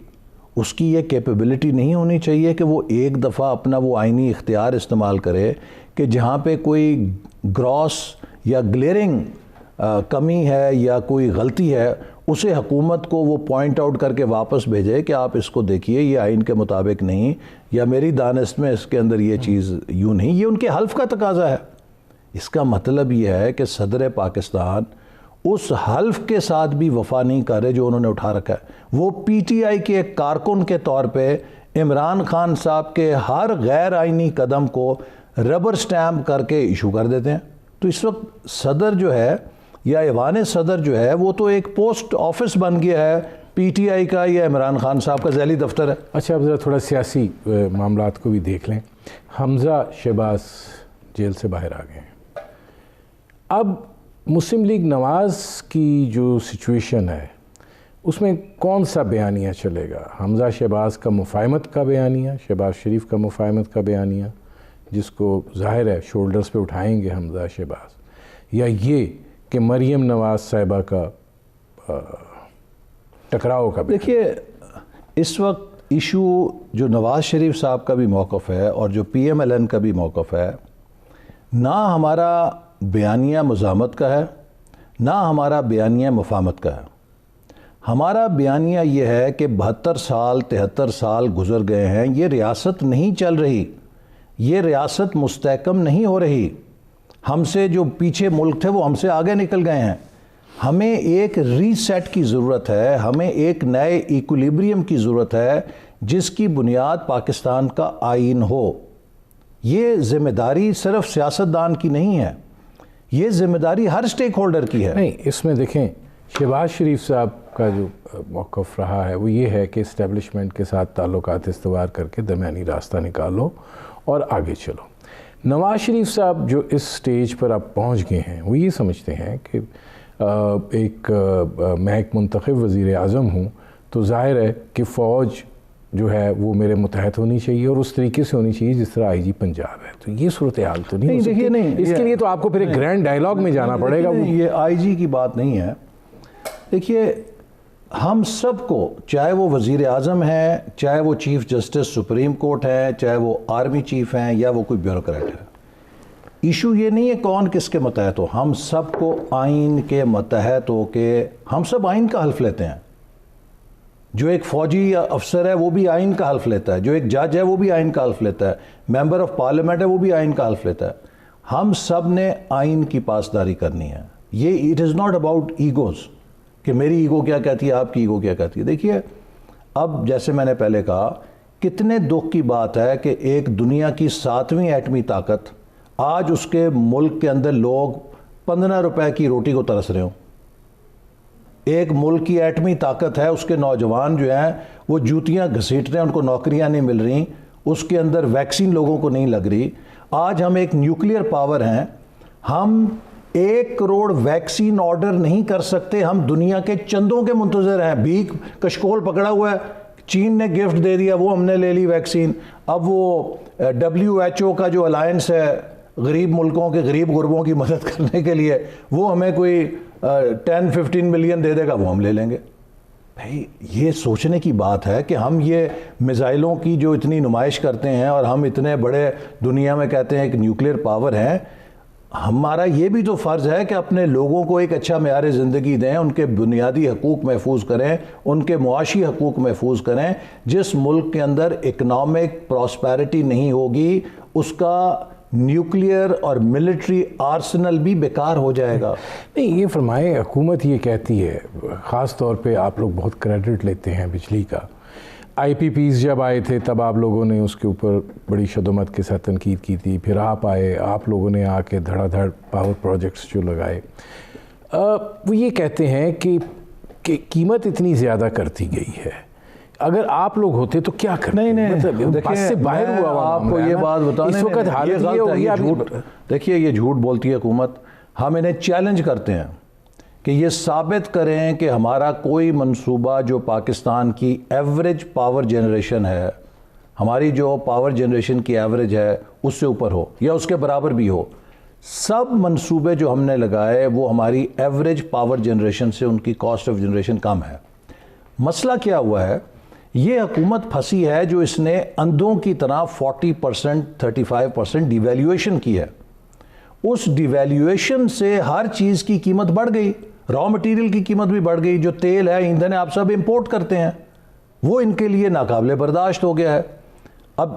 اس کی یہ کیپیبلٹی نہیں ہونی چاہیے کہ وہ ایک دفعہ اپنا وہ آئینی اختیار استعمال کرے کہ جہاں پہ کوئی گراس یا گلیئرنگ کمی ہے یا کوئی غلطی ہے اسے حکومت کو وہ پوائنٹ آؤٹ کر کے واپس بھیجے کہ آپ اس کو دیکھیے یہ آئین کے مطابق نہیں، یا میری دانست میں اس کے اندر یہ چیز یوں نہیں، یہ ان کے حلف کا تقاضا ہے۔ اس کا مطلب یہ ہے کہ صدر پاکستان اس حلف کے ساتھ بھی وفا نہیں کر رہے جو انہوں نے اٹھا رکھا ہے۔ وہ پی ٹی آئی کے ایک کارکن کے طور پہ عمران خان صاحب کے ہر غیر آئینی قدم کو ربر سٹیمپ کر کے ایشو کر دیتے ہیں۔ تو اس وقت صدر جو ہے یا ایوان صدر جو ہے وہ تو ایک پوسٹ آفس بن گیا ہے پی ٹی آئی کا یا عمران خان صاحب کا ذیلی دفتر ہے۔ اچھا اب ذرا تھوڑا سیاسی معاملات کو بھی دیکھ لیں۔ حمزہ شہباز جیل سے باہر آ گئے ہیں، اب مسلم لیگ نواز کی جو سچویشن ہے اس میں کون سا بیانیہ چلے گا؟ حمزہ شہباز کا مفاہمت کا بیانیہ، شہباز شریف کا مفاہمت کا بیانیہ جس کو ظاہر ہے شولڈرز پہ اٹھائیں گے حمزہ شہباز، یا یہ کہ مریم نواز صاحبہ کا ٹکراؤ کا؟ دیکھیے اس وقت ایشو جو نواز شریف صاحب کا بھی موقف ہے اور جو پی ایم ایل این کا بھی موقف ہے، نہ ہمارا بیانیہ مزاحمت کا ہے نہ ہمارا بیانیہ مفاہمت کا ہے۔ ہمارا بیانیہ یہ ہے کہ 72 سال 73 سال گزر گئے ہیں، یہ ریاست نہیں چل رہی، یہ ریاست مستحکم نہیں ہو رہی، ہم سے جو پیچھے ملک تھے وہ ہم سے آگے نکل گئے ہیں، ہمیں ایک ری سیٹ کی ضرورت ہے، ہمیں ایک نئے ایکولیبریم کی ضرورت ہے جس کی بنیاد پاکستان کا آئین ہو۔ یہ ذمہ داری صرف سیاستدان کی نہیں ہے، یہ ذمہ داری ہر سٹیک ہولڈر کی ہے۔ نہیں، اس میں دیکھیں شہباز شریف صاحب کا جو موقف رہا ہے وہ یہ ہے کہ اسٹیبلشمنٹ کے ساتھ تعلقات استوار کر کے درمیانی راستہ نکالو اور آگے چلو۔ نواز شریف صاحب جو اس سٹیج پر اب پہنچ گئے ہیں وہ یہ سمجھتے ہیں کہ میں ایک منتخب وزیر اعظم ہوں تو ظاہر ہے کہ فوج جو ہے وہ میرے متحد ہونی چاہیے اور اس طریقے سے ہونی چاہیے جس طرح آئی جی پنجاب ہے۔ تو یہ صورتحال تو نہیں ہو سکتی، نہیں، اس کے لیے تو آپ کو پھر ایک گرینڈ ڈائیلاگ میں جانا پڑے گا۔ یہ آئی جی کی بات نہیں ہے۔ دیکھیے ہم سب کو، چاہے وہ وزیر اعظم ہیں، چاہے وہ چیف جسٹس سپریم کورٹ ہیں، چاہے وہ آرمی چیف ہیں یا وہ کوئی بیوروکریٹ ہے، ایشو یہ نہیں ہے کون کس کے متحد ہو، ہم سب کو آئین کے متحد ہو کے ہم سب آئین کا حلف لیتے ہیں۔ جو ایک فوجی افسر ہے وہ بھی آئین کا حلف لیتا ہے، جو ایک جج ہے وہ بھی آئین کا حلف لیتا ہے، ممبر آف پارلیمنٹ ہے وہ بھی آئین کا حلف لیتا ہے۔ ہم سب نے آئین کی پاسداری کرنی ہے۔ یہ it is not about egos کہ میری ایگو کیا کہتی ہے، آپ کی ایگو کیا کہتی ہے۔ دیکھیے اب جیسے میں نے پہلے کہا، کتنے دکھ کی بات ہے کہ ایک دنیا کی 7ویں ایٹمی طاقت آج اس کے ملک کے اندر لوگ 15 روپے کی روٹی کو ترس رہے ہوں۔ ایک ملک کی ایٹمی طاقت ہے، اس کے نوجوان جو ہیں وہ جوتیاں گھسیٹ رہے ہیں، ان کو نوکریاں نہیں مل رہی، اس کے اندر ویکسین لوگوں کو نہیں لگ رہی۔ آج ہم ایک نیوکلیئر پاور ہیں، ہم 1 کروڑ ویکسین آرڈر نہیں کر سکتے، ہم دنیا کے چندوں کے منتظر ہیں۔ بھیک کشکول پکڑا ہوا ہے، چین نے گفٹ دے دیا، وہ ہم نے لے لی ویکسین۔ اب وہ WHO کا جو الائنس ہے غریب ملکوں کے غریب غربوں کی مدد کرنے کے لیے، وہ ہمیں کوئی 10-15 ملین دے دے گا، وہ ہم لے لیں گے۔ بھائی یہ سوچنے کی بات ہے کہ ہم یہ میزائلوں کی جو اتنی نمائش کرتے ہیں اور ہم اتنے بڑے دنیا میں کہتے ہیں ایک نیوکلیئر پاور ہیں، ہمارا یہ بھی تو فرض ہے کہ اپنے لوگوں کو ایک اچھا معیار زندگی دیں، ان کے بنیادی حقوق محفوظ کریں، ان کے معاشی حقوق محفوظ کریں۔ جس ملک کے اندر اکنامک پراسپیرٹی نہیں ہوگی، اس کا نیوکلیئر اور ملٹری آرسنل بھی بیکار ہو جائے گا۔ نہیں، یہ فرمائے حکومت یہ کہتی ہے، خاص طور پہ آپ لوگ بہت کریڈٹ لیتے ہیں بجلی کا، آئی پی پیز جب آئے تھے تب آپ لوگوں نے اس کے اوپر بڑی شدت کے ساتھ تنقید کی تھی، پھر آپ آئے، آپ لوگوں نے آ کے دھڑا دھڑ پاور پروجیکٹس جو لگائے، وہ یہ کہتے ہیں کہ قیمت اتنی زیادہ کرتی گئی ہے، اگر آپ لوگ ہوتے تو کیا کرتے؟ نہیں بس سے باہر ہوا آپ کو یہ بات بتانے، اس وقت حالت یہ ہوگی۔ دیکھیے یہ جھوٹ بولتی ہے حکومت، ہم انہیں چیلنج کرتے ہیں کہ یہ ثابت کریں کہ ہمارا کوئی منصوبہ جو پاکستان کی ایوریج پاور جنریشن ہے، ہماری جو پاور جنریشن کی ایوریج ہے اس سے اوپر ہو یا اس کے برابر بھی ہو۔ سب منصوبے جو ہم نے لگائے وہ ہماری ایوریج پاور جنریشن سے ان کی کاسٹ آف جنریشن کم ہے۔ مسئلہ کیا ہوا ہے؟ یہ حکومت پھنسی ہے جو اس نے اندھوں کی طرح 40% 35% ڈیویلیویشن کی ہے۔ اس ڈیویلیویشن سے ہر چیز کی قیمت بڑھ گئی, را مٹیریل کی قیمت بھی بڑھ گئی, جو تیل ہے, ایندھن ہے, آپ سب امپورٹ کرتے ہیں, وہ ان کے لیے ناقابل برداشت ہو گیا ہے. اب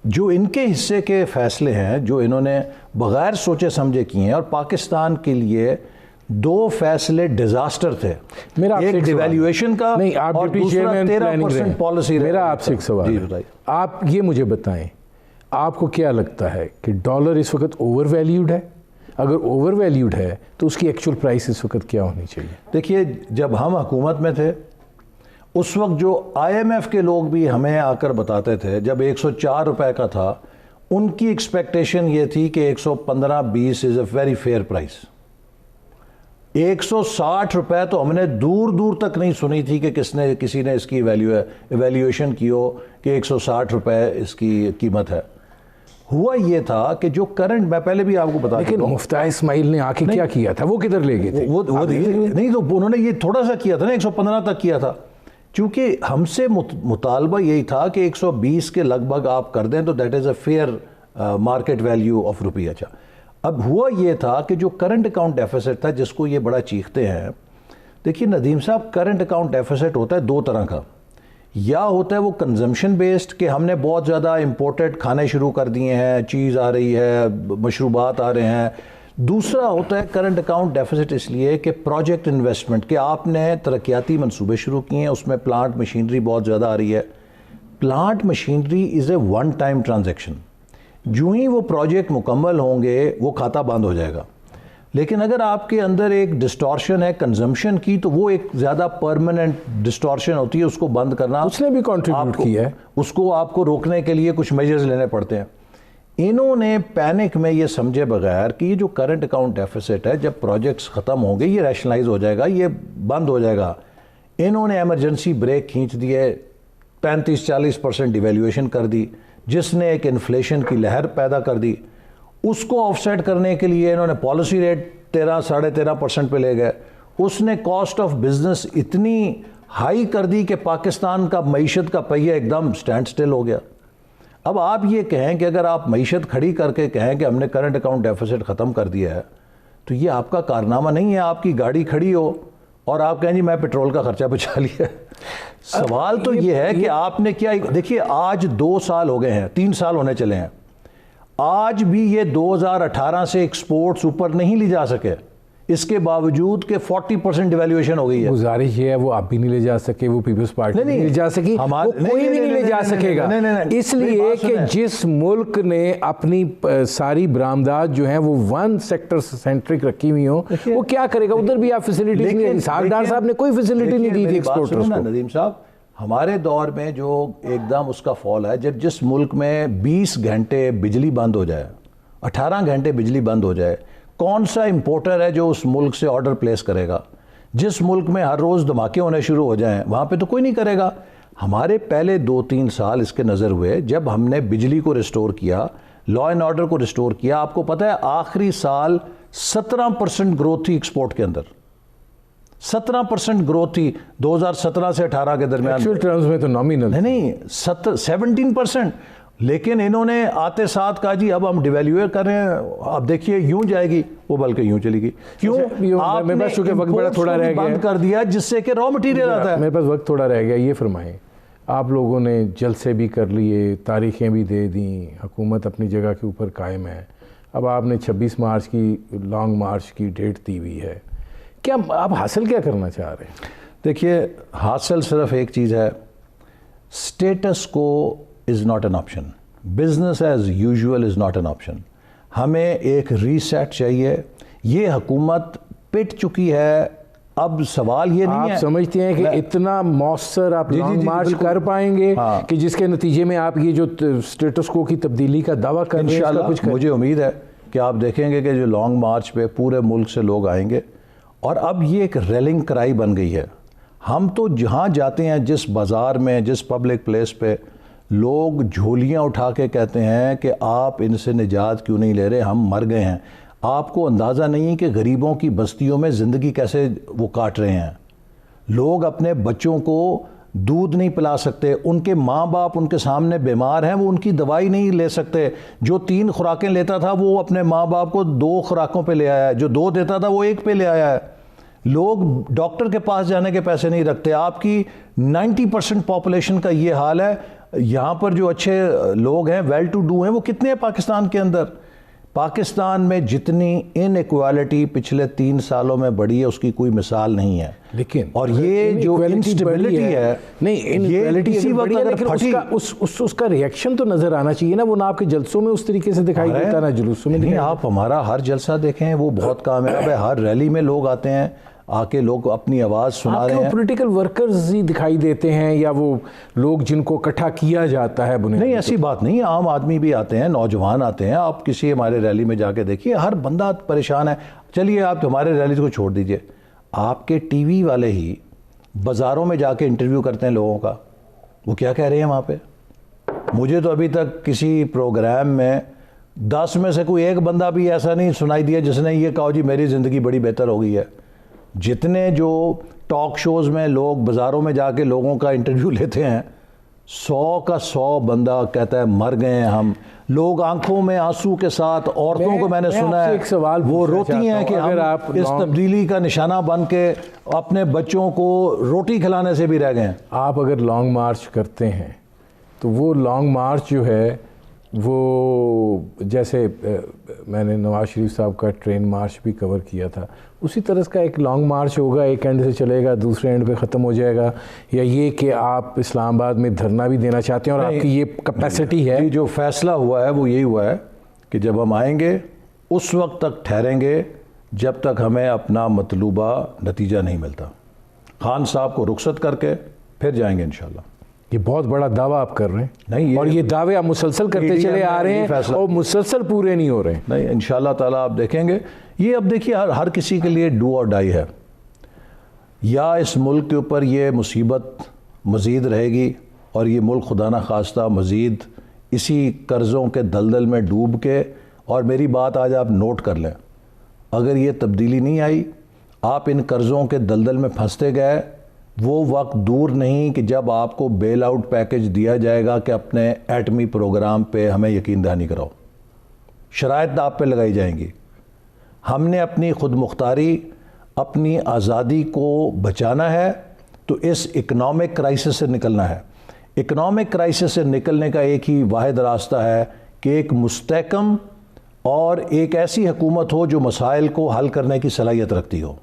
جو ان کے حصے کے فیصلے ہیں جو انہوں نے بغیر سوچے سمجھے کیے ہیں, اور پاکستان کے لیے 2 فیصلے ڈیزاسٹر تھے, ایک ڈیویلیویشن کا اور دوسرا 13% پالیسی. میرا آپ سے ایک سوال ہے, آپ یہ مجھے بتائیں, آپ کو کیا لگتا ہے کہ ڈالر اس وقت اوور ویلیوڈ ہے؟ اگر اوور ویلیوڈ ہے تو اس کی ایکچوئل پرائس اس وقت کیا ہونی چاہیے؟ دیکھیے, جب ہم حکومت میں تھے اس وقت جو آئی ایم ایف کے لوگ بھی ہمیں آ کر بتاتے تھے, جب 104 روپے کا تھا, ان کی ایکسپیکٹیشن یہ تھی کہ 115-20 از اے ویری فیئر پرائس. 160 روپے تو ہم نے دور دور تک نہیں سنی تھی کہ کسی نے اس کی ایویلیویشن کی ہو کہ 160 روپے اس کی قیمت ہے. ہوا یہ تھا کہ جو کرنٹ, میں پہلے بھی آپ کو بتا, لیکن مفتاح اسماعیل نے آ کے کیا کیا تھا, وہ کدھر لے گئے تھے؟ وہ نہیں, تو انہوں نے یہ تھوڑا سا کیا تھا نا, 115 تک کیا تھا, چونکہ ہم سے مطالبہ یہی تھا کہ 120 کے لگ بھگ آپ کر دیں تو that is a fair market value of روپیہ. اچھا, اب ہوا یہ تھا کہ جو کرنٹ اکاؤنٹ ڈیفیسٹ تھا, جس کو یہ بڑا چیختے ہیں, دیکھیے ندیم صاحب, کرنٹ اکاؤنٹ ڈیفیسٹ ہوتا ہے 2 طرح کا. یا ہوتا ہے وہ کنزمپشن بیسڈ کہ ہم نے بہت زیادہ امپورٹڈ کھانے شروع کر دیے ہیں, چیز آ رہی ہے, مشروبات آ رہے ہیں. دوسرا ہوتا ہے کرنٹ اکاؤنٹ ڈیفیسٹ اس لیے کہ پروجیکٹ انویسٹمنٹ, کہ آپ نے ترقیاتی منصوبے شروع کیے ہیں, اس میں پلانٹ مشینری بہت زیادہ آ رہی ہے. پلانٹ مشینری از اے ون ٹائم ٹرانزیکشن, جو ہی وہ پروجیکٹ مکمل ہوں گے وہ کھاتا بند ہو جائے گا. لیکن اگر آپ کے اندر ایک ڈسٹورشن ہے کنزمپشن کی, تو وہ ایک زیادہ پرماننٹ ڈسٹورشن ہوتی ہے, اس کو بند کرنا, اس نے بھی کنٹریبیوٹ کیا ہے, اس کو آپ کو روکنے کے لیے کچھ میجرز لینے پڑتے ہیں. انہوں نے پینک میں یہ سمجھے بغیر کہ یہ جو کرنٹ اکاؤنٹ ڈیفیسٹ ہے, جب پروجیکٹس ختم ہوں گے یہ ریشنلائز ہو جائے گا, یہ بند ہو جائے گا, انہوں نے ایمرجنسی بریک کھینچ دیے, 35-40% ڈیویلیویشن کر دی, جس نے ایک انفلیشن کی لہر پیدا کر دی. اس کو آف سیٹ کرنے کے لیے انہوں نے پالیسی ریٹ 13-13.5% پہ لے گئے. اس نے کاسٹ آف بزنس اتنی ہائی کر دی کہ پاکستان کا معیشت کا پہیہ ایک دم سٹینڈ سٹل ہو گیا. اب آپ یہ کہیں کہ اگر آپ معیشت کھڑی کر کے کہیں کہ ہم نے کرنٹ اکاؤنٹ ڈیفیسٹ ختم کر دیا ہے, تو یہ آپ کا کارنامہ نہیں ہے. آپ کی گاڑی کھڑی ہو اور آپ کہیں جی میں پیٹرول کا خرچہ بچا لیا. سوال تو یہ ہے کہ آپ نے کیا. دیکھیے, آج 2 سال ہو گئے ہیں, 3 سال ہونے چلے ہیں, آج بھی یہ 2018 سے ایکسپورٹس اوپر نہیں لے جا سکے, اس کے باوجود کہ 40% ڈیویلیویشن ہو گئی ہے. گزارش یہ ہے, وہ آپ بھی نہیں لے جا سکے, وہ پیپلز پارٹی نہیں لے جا سکی, وہ کوئی بھی نہیں لے جا سکے گا, اس لیے کہ جس ملک نے اپنی ساری برآمدات جو ہیں وہ ون سیکٹر سینٹرک رکھی ہوئی ہوں, وہ کیا کرے گا؟ ادھر بھی آپ فیسلٹیز نہیں, اسحاق ڈار صاحب نے کوئی فیسلٹی نہیں دی تھی ایکسپورٹرز کو. ندیم صاحب, ہمارے دور میں جو ایک دم اس کا فال ہے, جب جس ملک میں 20 گھنٹے بجلی بند ہو جائے, 18 گھنٹے بجلی بند ہو جائے, کون سا امپورٹر ہے جو اس ملک سے آرڈر پلیس کرے گا؟ جس ملک میں ہر روز دھماکے ہونے شروع ہو جائیں, وہاں پہ تو کوئی نہیں کرے گا. ہمارے پہلے 2-3 سال اس کے نظر ہوئے جب ہم نے بجلی کو ریسٹور کیا, لا اینڈ آرڈر کو ریسٹور کیا. آپ کو پتہ ہے آخری سال 17% گروتھ تھی ایکسپورٹ کے اندر, 17% گروتھ تھی 2017 سے 18 کے درمیان. ایکچوئل ٹرمز میں تو نامینل نہیں, 17%. لیکن انہوں نے آتے ساتھ کہا جی اب ہم ڈیویلیویٹ کر رہے ہیں, اب دیکھیے یوں جائے گی, وہ بلکہ یوں چلے گی. کیوں؟ آپ نے وقت بڑا تھوڑا رہ گیا, بند کر دیا, جس سے کہ را مٹیریل آتا ہے. میرے پاس وقت تھوڑا رہ گیا, یہ فرمائیں, آپ لوگوں نے جلسے بھی کر لیے, تاریخیں بھی دے دیں, حکومت اپنی جگہ کے اوپر قائم ہے, اب آپ نے 26 مارچ کی لانگ مارچ کی ڈیٹ دی ہوئی ہے, کیا آپ حاصل کیا کرنا چاہ رہے ہیں؟ دیکھیے, حاصل صرف ایک چیز ہے, اسٹیٹس کو is not an option, business as usual is not an option. ہمیں ایک ریسیٹ چاہیے. یہ حکومت پٹ چکی ہے. اب سوال یہ نہیں ہے, آپ سمجھتے ہیں کہ اتنا مؤثر آپ لانگ مارچ کر پائیں گے کہ جس کے نتیجے میں آپ یہ جو اسٹیٹس کو کی تبدیلی کا دعویٰ کر رہے ہیں؟ انشاءاللہ مجھے امید ہے کہ آپ دیکھیں گے کہ جو لانگ مارچ پہ پورے ملک سے لوگ آئیں گے, اور اب یہ ایک ریلنگ کرائی بن گئی ہے. ہم تو جہاں جاتے ہیں, جس بازار میں, جس پبلک پلیس پہ, لوگ جھولیاں اٹھا کے کہتے ہیں کہ آپ ان سے نجات کیوں نہیں لے رہے, ہم مر گئے ہیں. آپ کو اندازہ نہیں کہ غریبوں کی بستیوں میں زندگی کیسے وہ کاٹ رہے ہیں. لوگ اپنے بچوں کو دودھ نہیں پلا سکتے، ان کے ماں باپ ان کے سامنے بیمار ہیں، وہ ان کی دوائی نہیں لے سکتے، جو 3 خوراکیں لیتا تھا وہ اپنے ماں باپ کو 2 خوراکوں پہ لے آیا ہے، جو 2 دیتا تھا وہ 1 پہ لے آیا ہے۔ لوگ ڈاکٹر کے پاس جانے کے پیسے نہیں رکھتے۔ آپ کی 90% پاپولیشن کا یہ حال ہے۔ یہاں پر جو اچھے لوگ ہیں، ویل ٹو ڈو ہیں، وہ کتنے ہیں پاکستان کے اندر؟ پاکستان میں جتنی ان ایکوالٹی پچھلے 3 سالوں میں بڑھی ہے اس کی کوئی مثال نہیں ہے۔ لیکن اور یہ جو انسٹیبلٹی ہے، نہیں، اسی وقت اس کا ریئیکشن تو نظر آنا چاہیے نا، وہ نہ آپ کے جلسوں میں اس طریقے سے دکھائی دیتا نہ جلوسوں میں۔ نہیں، آپ ہمارا ہر جلسہ دیکھیں، وہ بہت کامیاب ہے۔ ہر ریلی میں لوگ آتے ہیں، آ کے لوگ اپنی آواز سنا رہے ہیں۔ پولیٹیکل ورکرز ہی دکھائی دیتے ہیں یا وہ لوگ جن کو اکٹھا کیا جاتا ہے؟ نہیں، ایسی بات نہیں، عام آدمی بھی آتے ہیں، نوجوان آتے ہیں۔ آپ کسی ہمارے ریلی میں جا کے دیکھیے، ہر بندہ پریشان ہے۔ چلیے آپ ہمارے ریلی کو چھوڑ دیجئے، آپ کے ٹی وی والے ہی بازاروں میں جا کے انٹرویو کرتے ہیں لوگوں کا، وہ کیا کہہ رہے ہیں وہاں پہ؟ مجھے تو ابھی تک کسی پروگرام میں 10 میں سے کوئی ایک بندہ بھی ایسا نہیں سنائی دیا جس نے یہ کہا جی میری زندگی بڑی بہتر ہو گئی ہے۔ جتنے جو ٹاک شوز میں لوگ بازاروں میں جا کے لوگوں کا انٹرویو لیتے ہیں، 100 کا 100 بندہ کہتا ہے مر گئے ہیں ہم۔ لوگ آنکھوں میں آنسو کے ساتھ، عورتوں کو میں نے سنا ہے وہ روتی ہیں کہ ہم اس تبدیلی کا نشانہ بن کے اپنے بچوں کو روٹی کھلانے سے بھی رہ گئے ہیں۔ آپ اگر لانگ مارچ کرتے ہیں تو وہ لانگ مارچ جو ہے وہ جیسے میں نے نواز شریف صاحب کا ٹرین مارچ بھی کور کیا تھا، اسی طرح کا ایک لانگ مارچ ہوگا، ایک اینڈ سے چلے گا دوسرے اینڈ پہ ختم ہو جائے گا، یا یہ کہ آپ اسلام آباد میں دھرنا بھی دینا چاہتے ہیں اور آپ کی یہ کیپیسٹی ہے؟ جو فیصلہ ہوا ہے وہ یہی ہوا ہے کہ جب ہم آئیں گے اس وقت تک ٹھہریں گے جب تک ہمیں اپنا مطلوبہ نتیجہ نہیں ملتا۔ خان صاحب کو رخصت کر کے پھر جائیں گے انشاءاللہ۔ یہ بہت بڑا دعویٰ آپ کر رہے ہیں، نہیں، اور یہ دعوے آپ مسلسل کرتے چلے آ رہے ہیں اور مسلسل پورے نہیں ہو رہے ہیں۔ نہیں، انشاءاللہ تعالیٰ آپ دیکھیں گے۔ یہ اب دیکھیے ہر کسی کے لیے ڈو اور ڈائی ہے، یا اس ملک کے اوپر یہ مصیبت مزید رہے گی اور یہ ملک خدا نہ خواستہ مزید اسی قرضوں کے دلدل میں ڈوب کے، اور میری بات آج آپ نوٹ کر لیں، اگر یہ تبدیلی نہیں آئی، آپ ان قرضوں کے دلدل میں پھنستے گئے، وہ وقت دور نہیں کہ جب آپ کو بیل آؤٹ پیکج دیا جائے گا کہ اپنے ایٹمی پروگرام پہ ہمیں یقین دہانی کراؤ، شرائط آپ پہ لگائی جائیں گی۔ ہم نے اپنی خود مختاری، اپنی آزادی کو بچانا ہے تو اس اکنامک کرائسس سے نکلنا ہے۔ اکنامک کرائسس سے نکلنے کا ایک ہی واحد راستہ ہے کہ ایک مستحکم اور ایک ایسی حکومت ہو جو مسائل کو حل کرنے کی صلاحیت رکھتی ہو۔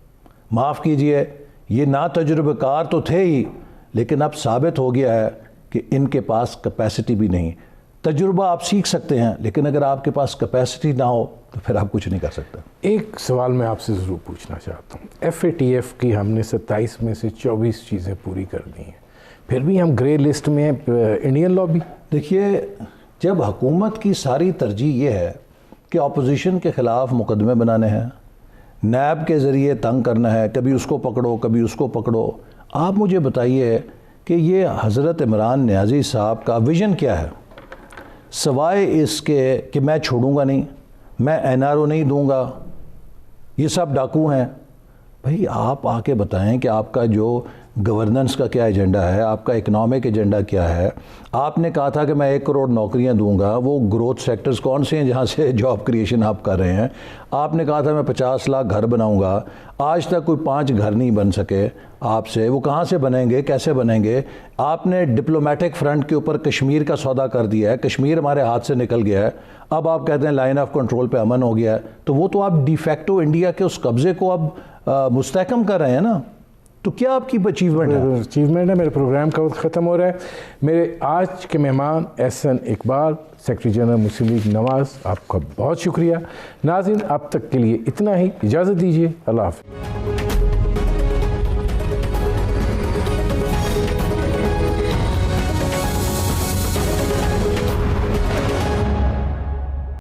معاف کیجئے، یہ نا تجربہ کار تو تھے ہی، لیکن اب ثابت ہو گیا ہے کہ ان کے پاس کیپیسٹی بھی نہیں۔ تجربہ آپ سیکھ سکتے ہیں، لیکن اگر آپ کے پاس کیپیسٹی نہ ہو تو پھر آپ کچھ نہیں کر سکتے۔ ایک سوال میں آپ سے ضرور پوچھنا چاہتا ہوں، FATF کی ہم نے 27 میں سے 24 چیزیں پوری کر دی ہیں، پھر بھی ہم گرے لسٹ میں ہیں۔ انڈین لابی، دیکھیے، جب حکومت کی ساری ترجیح یہ ہے کہ اپوزیشن کے خلاف مقدمے بنانے ہیں، نیب کے ذریعے تنگ کرنا ہے، کبھی اس کو پکڑو کبھی اس کو پکڑو، آپ مجھے بتائیے کہ یہ حضرت عمران نیازی صاحب کا ویژن کیا ہے؟ سوائے اس کے کہ میں چھوڑوں گا نہیں، میں NRO نہیں دوں گا، یہ سب ڈاکو ہیں۔ بھئی آپ آ کے بتائیں کہ آپ کا جو گورننس کا کیا ایجنڈا ہے، آپ کا اکنامک ایجنڈا کیا ہے۔ آپ نے کہا تھا کہ میں 1 کروڑ نوکریاں دوں گا، وہ گروتھ سیکٹرز کون سے ہیں جہاں سے جاب کریشن آپ کر رہے ہیں؟ آپ نے کہا تھا میں 50 لاکھ گھر بناؤں گا، آج تک کوئی 5 گھر نہیں بن سکے آپ سے، وہ کہاں سے بنیں گے، کیسے بنیں گے؟ آپ نے ڈپلومیٹک فرنٹ کے اوپر کشمیر کا سودا کر دیا ہے، کشمیر ہمارے ہاتھ سے نکل گیا ہے، اب آپ کہتے ہیں لائن آف کنٹرول پہ امن ہو گیا ہے، تو وہ تو آپ ڈی فیکٹو انڈیا کے اس قبضے کو اب مستحکم کر رہے ہیں نا، تو کیا آپ کی اچیومنٹ ہے؟ اچیومنٹ ہے۔ میرے پروگرام کا وقت ختم ہو رہا ہے۔ میرے آج کے مہمان احسن اقبال، سیکرٹری جنرل مسلم لیگ نواز، آپ کا بہت شکریہ۔ ناظرین، اب تک کے لیے اتنا ہی، اجازت دیجیے، اللہ حافظ۔